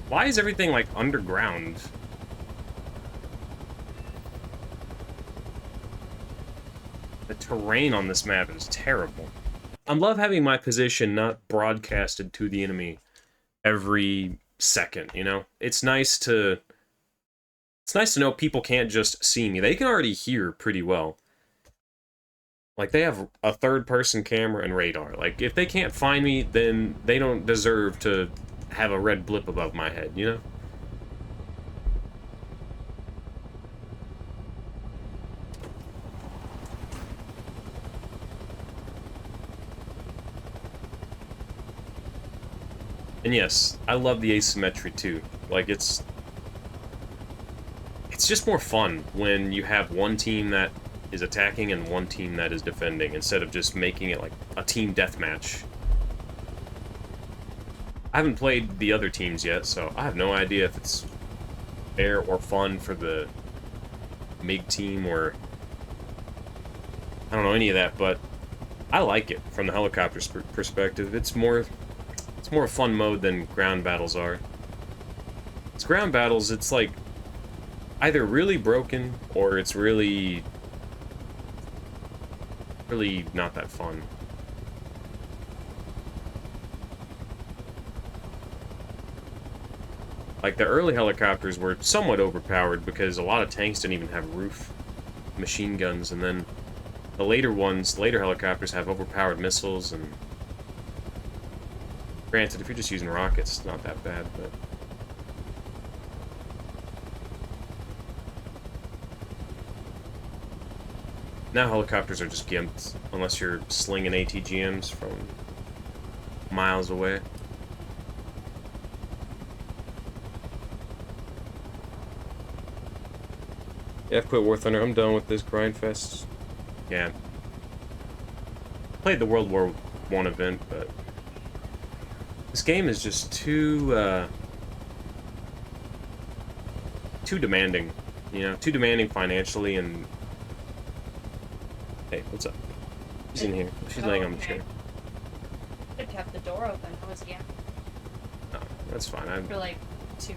Why is everything, like, underground? The terrain on this map is terrible. I love having my position not broadcasted to the enemy every second, you know? It's nice to know people can't just see me. They can already hear pretty well. Like, they have a third-person camera and radar. Like, if they can't find me, then they don't deserve to have a red blip above my head, you know? And yes, I love the asymmetry too. Like, it's just more fun when you have one team that is attacking and one team that is defending, instead of just making it like a team deathmatch. I haven't played the other teams yet, so I have no idea if it's fair or fun for the MiG team, or I don't know any of that, but I like it from the helicopter's perspective. It's more a fun mode than ground battles are. It's ground battles, it's like either really broken or it's really not that fun. Like, the early helicopters were somewhat overpowered because a lot of tanks didn't even have roof machine guns, and then the later helicopters have overpowered missiles, and granted, if you're just using rockets, it's not that bad, but now helicopters are just gimped, unless you're slinging ATGMs from miles away. Yeah, I've quit War Thunder. I'm done with this grind fest. Yeah. Played the World War I event, but this game is just too demanding. You know, too demanding financially, and hey, what's up? She's in here. She's laying on the chair. I kept the door open. I was Oh, that's fine. for like 2.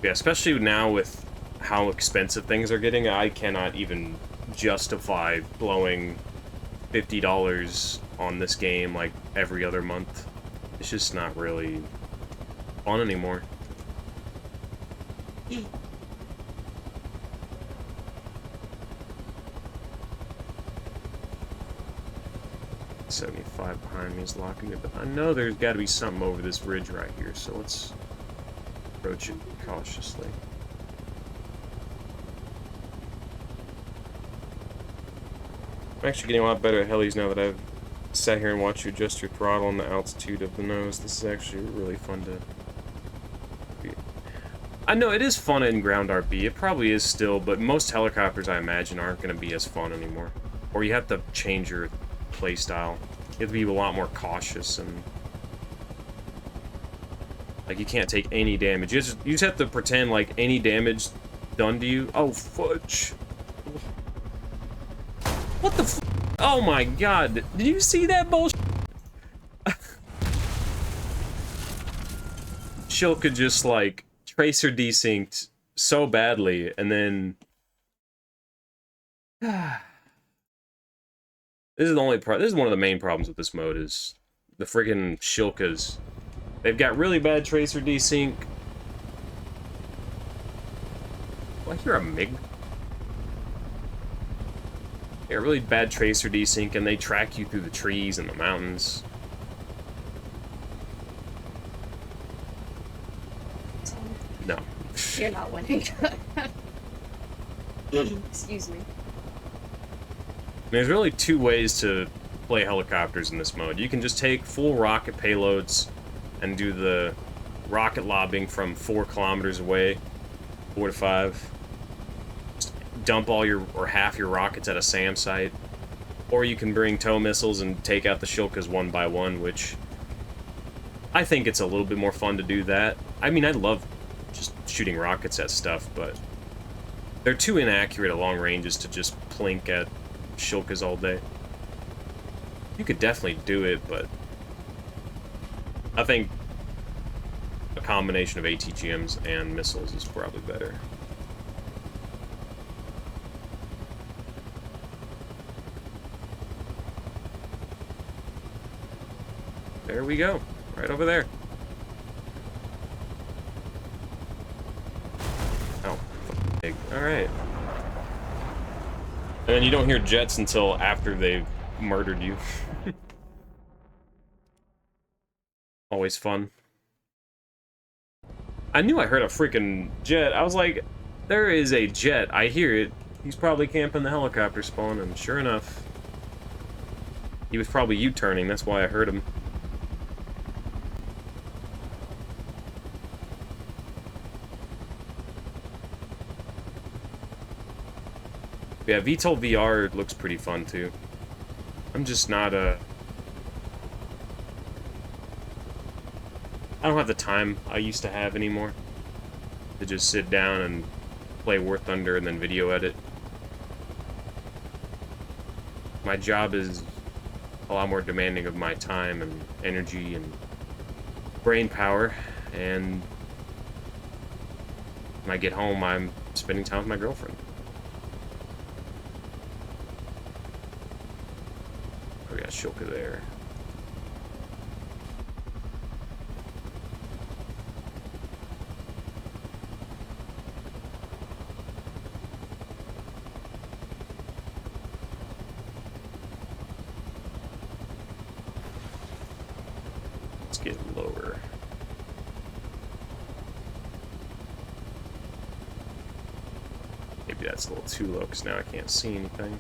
Yeah, especially now with how expensive things are getting, I cannot even justify blowing $50 on this game like every other month. It's just not really fun anymore. $75 behind me is locking me, but I know there's got to be something over this ridge right here, so let's approach it cautiously. I'm actually getting a lot better at helis now that I've sat here and watched you adjust your throttle and the altitude of the nose. This is actually really fun to... I know it is fun in ground RB. It probably is still, but most helicopters, I imagine, aren't going to be as fun anymore. Or you have to change your play style. You have to be a lot more cautious and... Like, you can't take any damage. You just have to pretend like any damage done to you... Oh, fudge. What the f... Oh my god. Did you see that bullshit? Shilka just, like, tracer desynced so badly, and then... This is the only this is one of the main problems with this mode, is the friggin' Shilkas. They've got really bad tracer desync. Oh, I hear a MiG. They got really bad tracer desync, and they track you through the trees and the mountains. No. You're not winning. Excuse me. There's really two ways to play helicopters in this mode. You can just take full rocket payloads and do the rocket lobbing from 4 kilometers away, 4 to 5. Just dump all your, or half your rockets at a SAM site. Or you can bring tow missiles and take out the Shilkas one by one, which I think it's a little bit more fun to do that. I mean, I love just shooting rockets at stuff, but they're too inaccurate at long ranges to just plink at Shilkas all day. You could definitely do it, but I think a combination of ATGMs and missiles is probably better. There we go, right over there. Oh, big. All right. And then you don't hear jets until after they've murdered you. Always fun. I knew I heard a freaking jet. I was like, there is a jet. I hear it. He's probably camping the helicopter spawn, and sure enough, he was probably U-turning. That's why I heard him. Yeah, VTOL VR looks pretty fun too. I'm just not I don't have the time I used to have anymore to just sit down and play War Thunder and then video edit. My job is a lot more demanding of my time and energy and brain power, and when I get home, I'm spending time with my girlfriend. Oh, we got Shilka there. Let's get lower. Maybe that's a little too low because now I can't see anything.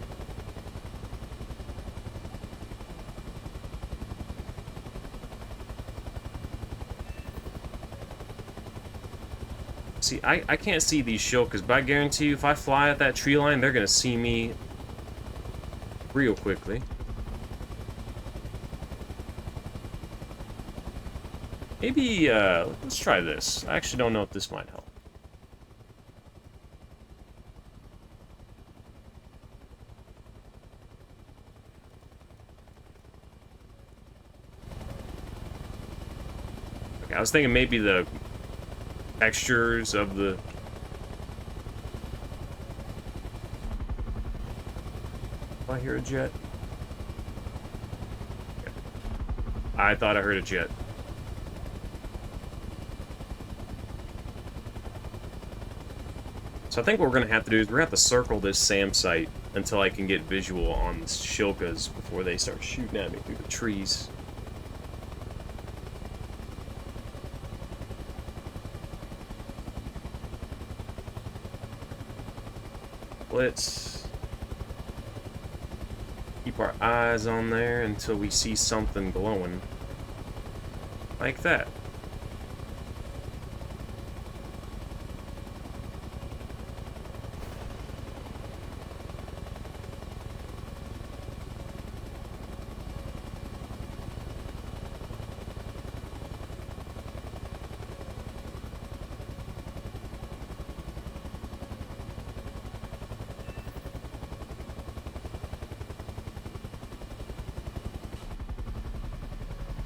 See, I can't see these Shilkas, but I guarantee you if I fly at that tree line, they're gonna see me real quickly. Maybe, let's try this. I actually don't know if this might help. Okay, I was thinking maybe the textures of the... Do I hear a jet? Okay. I thought I heard a jet. So I think what we're going to have to do is we're going to have to circle this SAM site until I can get visual on the Shilkas before they start shooting at me through the trees. Let's keep our eyes on there until we see something glowing. Like that.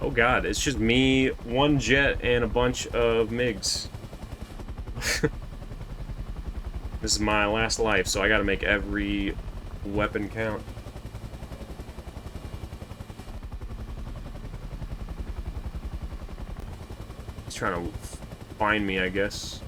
Oh god, it's just me, one jet, and a bunch of MiGs. This is my last life, so I gotta make every weapon count. He's trying to find me, I guess.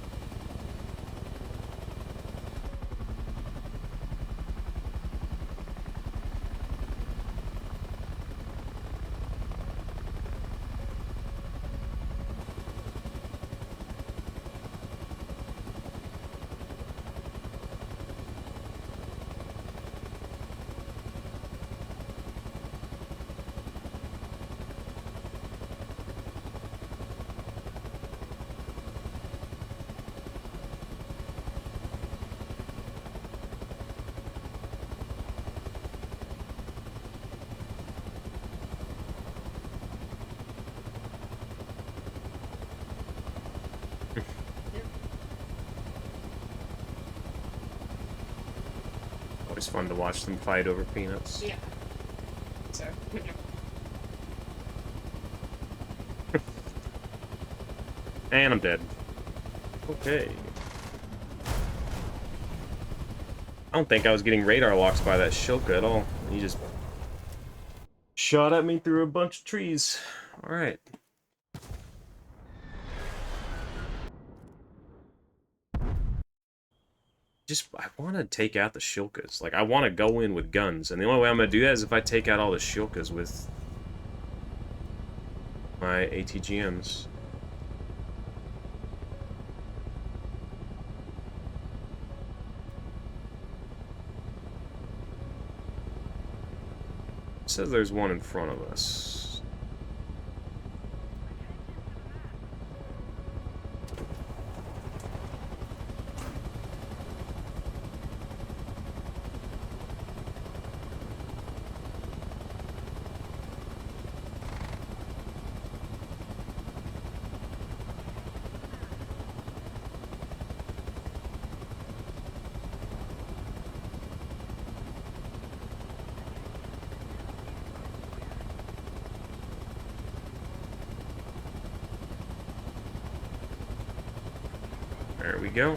Always fun to watch them fight over peanuts. Yeah. So. And I'm dead. Okay. I don't think I was getting radar locks by that Shilka at all. He just shot at me through a bunch of trees. Alright. I want to take out the Shilkas. Like, I want to go in with guns. And the only way I'm going to do that is if I take out all the Shilkas with my ATGMs. It says there's one in front of us. There we go.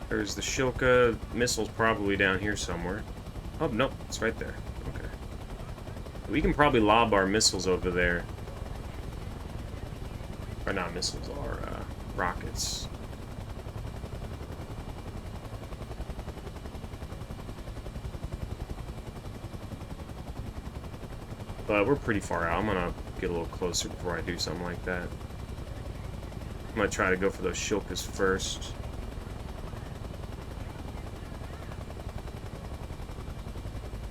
There's the Shilka. Missile's probably down here somewhere. Oh, nope. It's right there. Okay. We can probably lob our missiles over there. Or not missiles, our rockets. But we're pretty far out. I'm gonna get a little closer before I do something like that. I'm gonna try to go for those Shilkas first.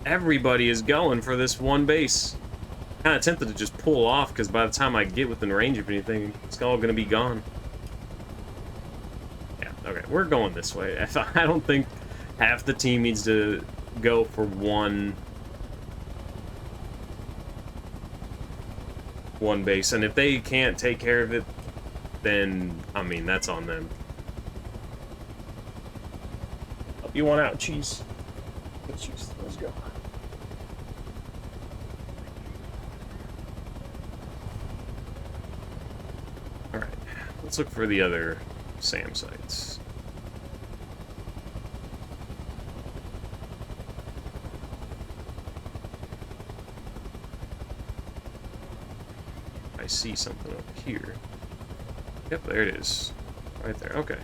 Everybody is going for this one base. Kind of tempted to just pull off, because by the time I get within range of anything, it's all going to be gone. Yeah, okay, we're going this way. I don't think half the team needs to go for one base, and if they can't take care of it, then, I mean, that's on them. Help you one out, cheese. Let's go. Alright, let's look for the other SAM sites. I see something up here. Yep, there it is. Right there, okay.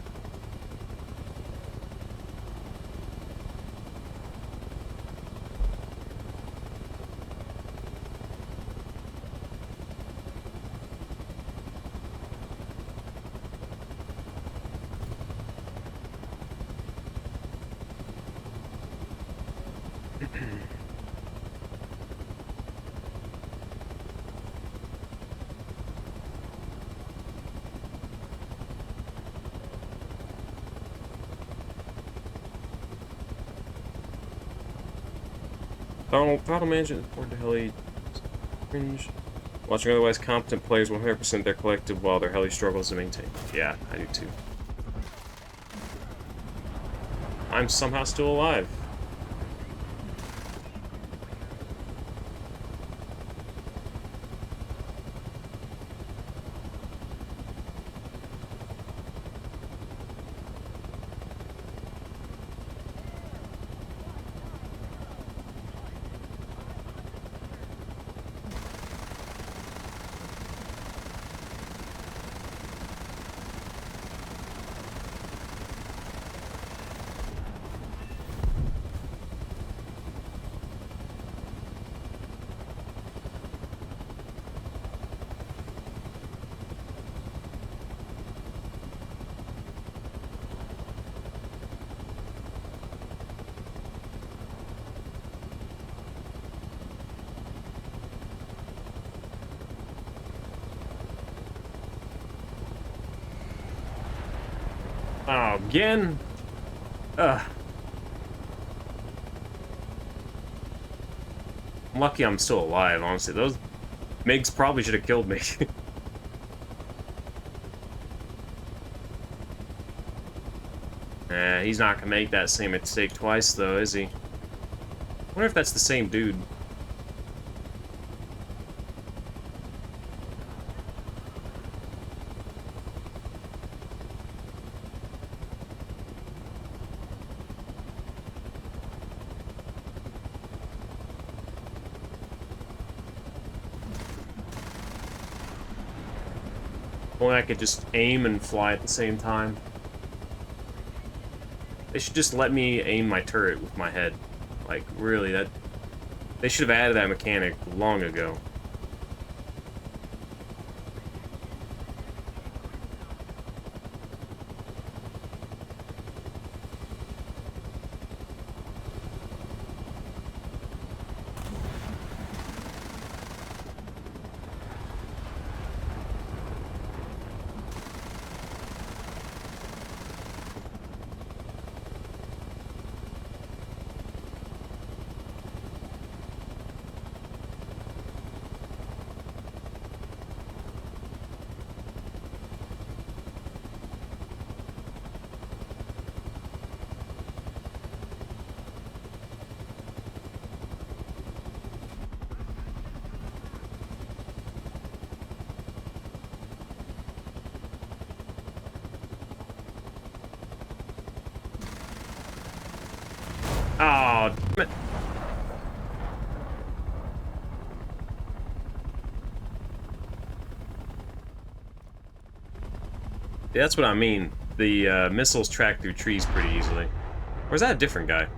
Throttle management for the heli cringe. Watching otherwise competent players 100% their collective while their heli struggles to maintain. Yeah, I do too. I'm somehow still alive. Oh, again? Ugh. I'm lucky I'm still alive, honestly. Those MiGs probably should have killed me. He's not gonna make that same mistake twice, though, is he? I wonder if that's the same dude. Only I could just aim and fly at the same time. They should just let me aim my turret with my head. Like, really, that... They should have added that mechanic long ago. Oh, damn it. Yeah, that's what I mean. The missiles track through trees pretty easily. Or is that a different guy?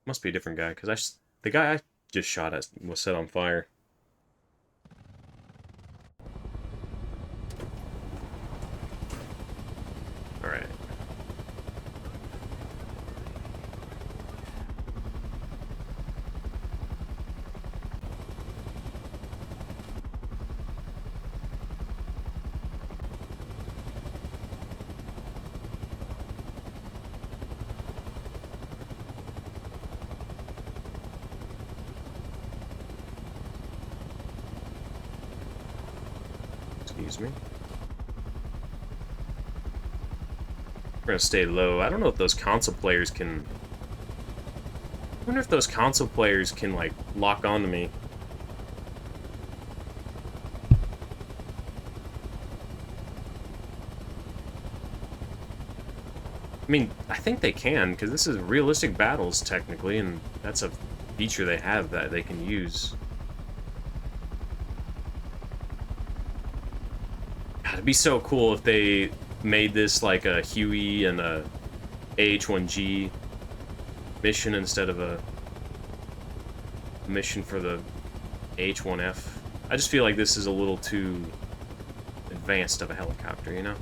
Must be a different guy, because the guy I just shot at was set on fire. Alright. Excuse me. We're gonna stay low. I don't know if those console players can... I wonder if those console players can, like, lock onto me. I mean, I think they can, because this is realistic battles, technically, and that's a feature they have that they can use. God, it'd be so cool if they made this like a Huey and a AH-1G mission instead of a mission for the AH-1F. I just feel like this is a little too advanced of a helicopter, you know?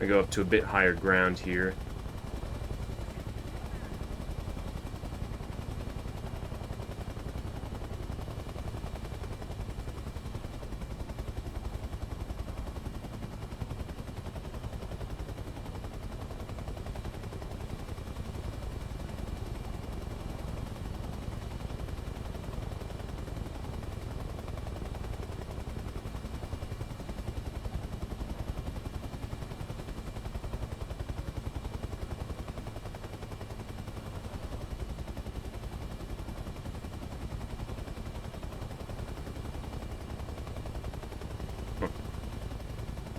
We go up to a bit higher ground here.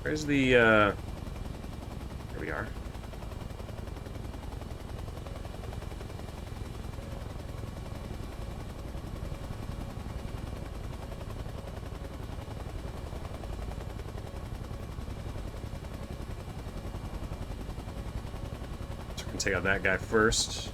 Where's the, Here we are. So we're gonna take out that guy first.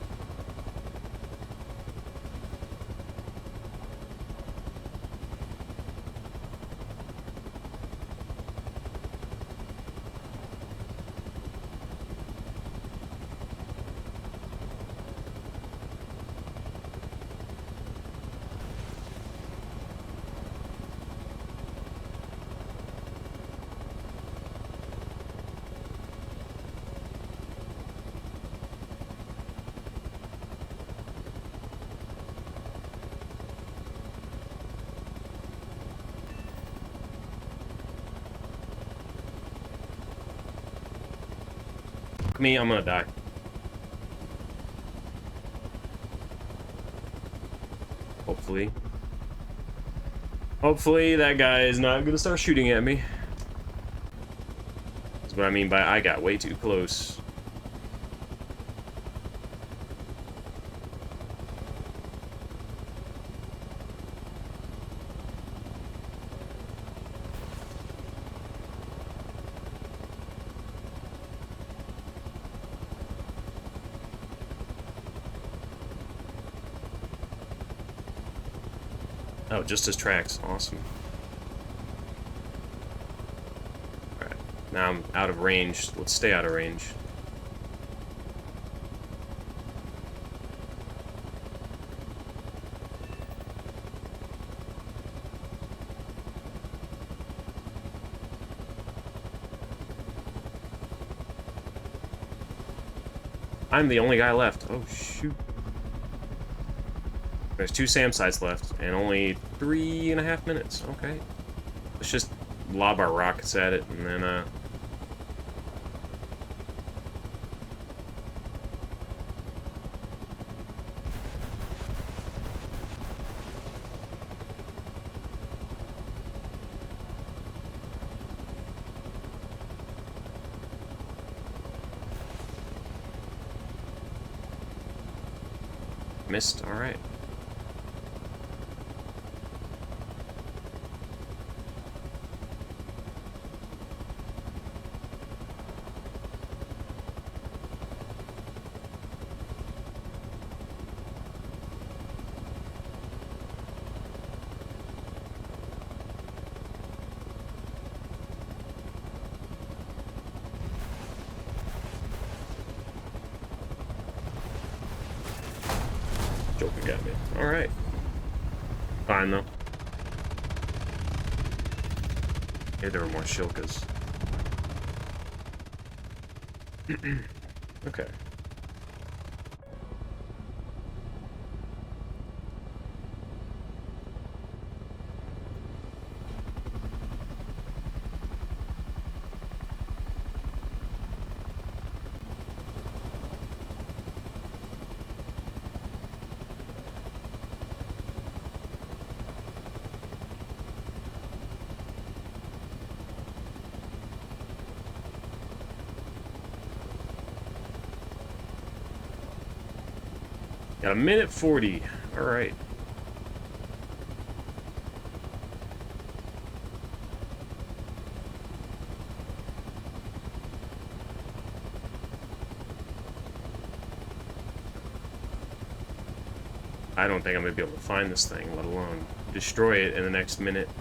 Me, I'm gonna die. Hopefully. Hopefully that guy is not gonna start shooting at me. That's what I mean by I got way too close. Oh, just his tracks. Awesome. Alright. Now I'm out of range. Let's stay out of range. I'm the only guy left. Oh, shoot. There's 2 SAM sites left, and only 3.5 minutes. Okay. Let's just lob our rockets at it, and then, missed. Alright. Joker got me. Alright. Fine, though. Maybe there were more Shilkas. Okay. Got 1:40. All right. I don't think I'm gonna be able to find this thing, let alone destroy it in the next 1.5 minutes.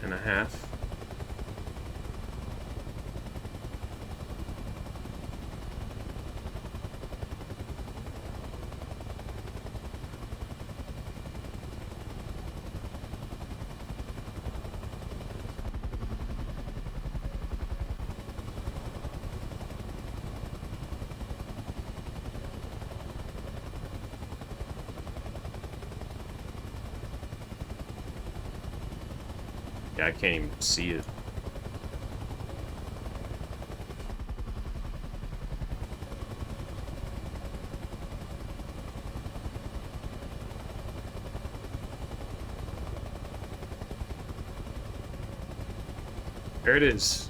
Yeah, I can't even see it. There it is.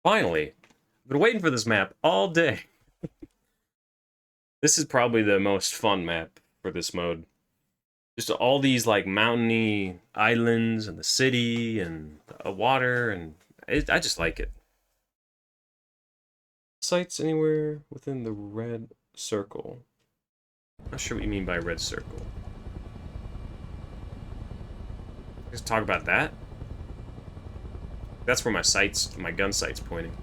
Finally. I've been waiting for this map all day. This is probably the most fun map for this mode. Just all these like mountainy islands and the city and the water, and I just like it. Sites anywhere within the red circle. Not sure what you mean by red circle. Let's talk about that. That's where my gun sight's pointing.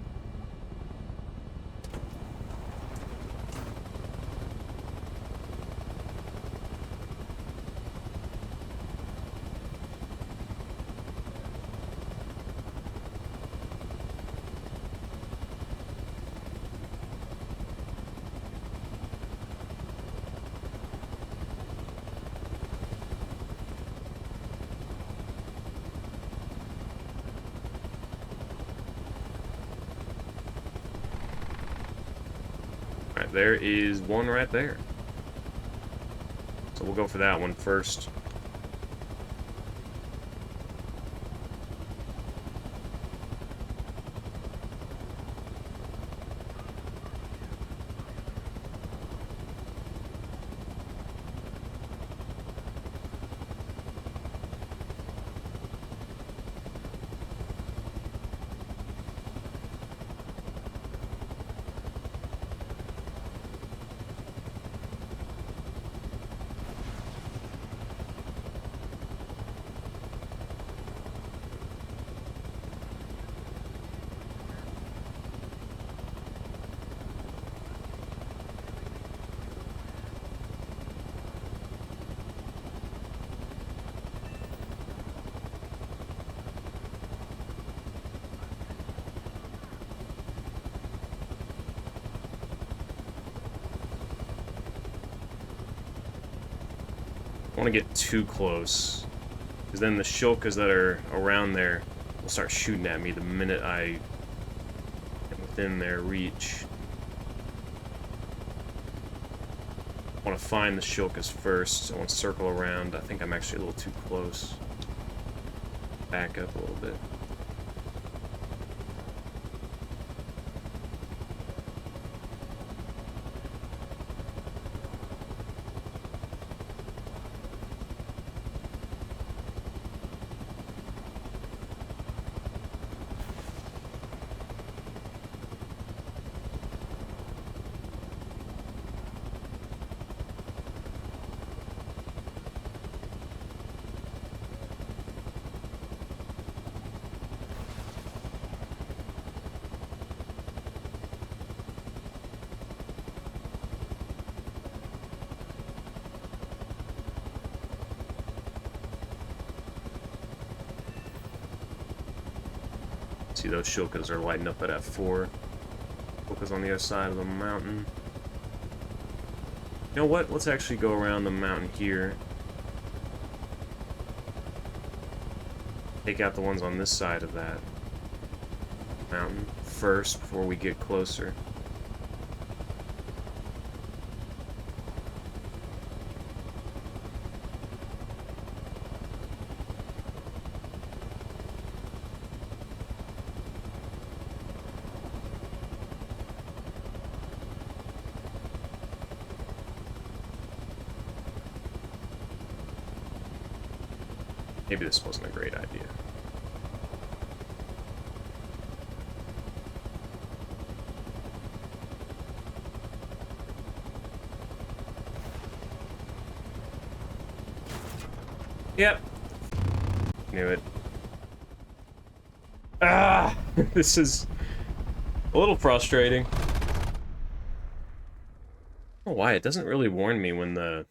Alright, there is one right there. So we'll go for that one first. I don't want to get too close, because then the shulkas that are around there will start shooting at me the minute I am within their reach. I want to find the shulkas first. I want to circle around. I think I'm actually a little too close. Back up a little bit. See, those shulkas are lighting up at F4. Shulkas on the other side of the mountain. You know what? Let's actually go around the mountain here. Take out the ones on this side of that mountain first before we get closer. Maybe this wasn't a great idea. Yep. Knew it. Ah! This is a little frustrating. I don't know why, it doesn't really warn me when the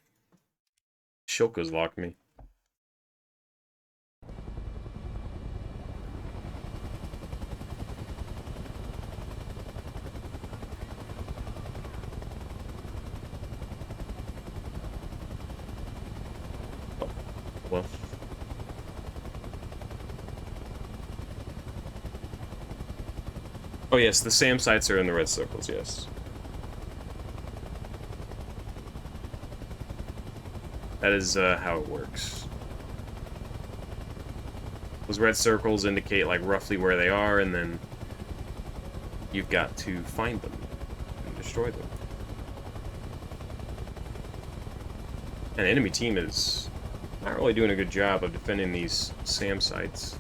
Shilko's locked me. Oh, well. Oh yes, the SAM sites are in the red circles, yes. That is how it works. Those red circles indicate like roughly where they are, and then you've got to find them and destroy them. And the enemy team is not really doing a good job of defending these SAM sites.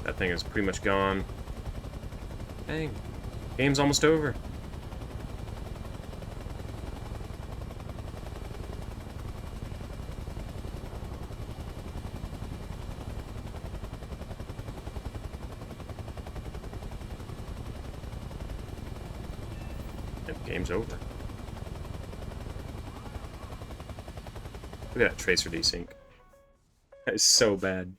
That thing is pretty much gone. Dang. Game's almost over. And game's over. Look at that tracer desync. That is so bad.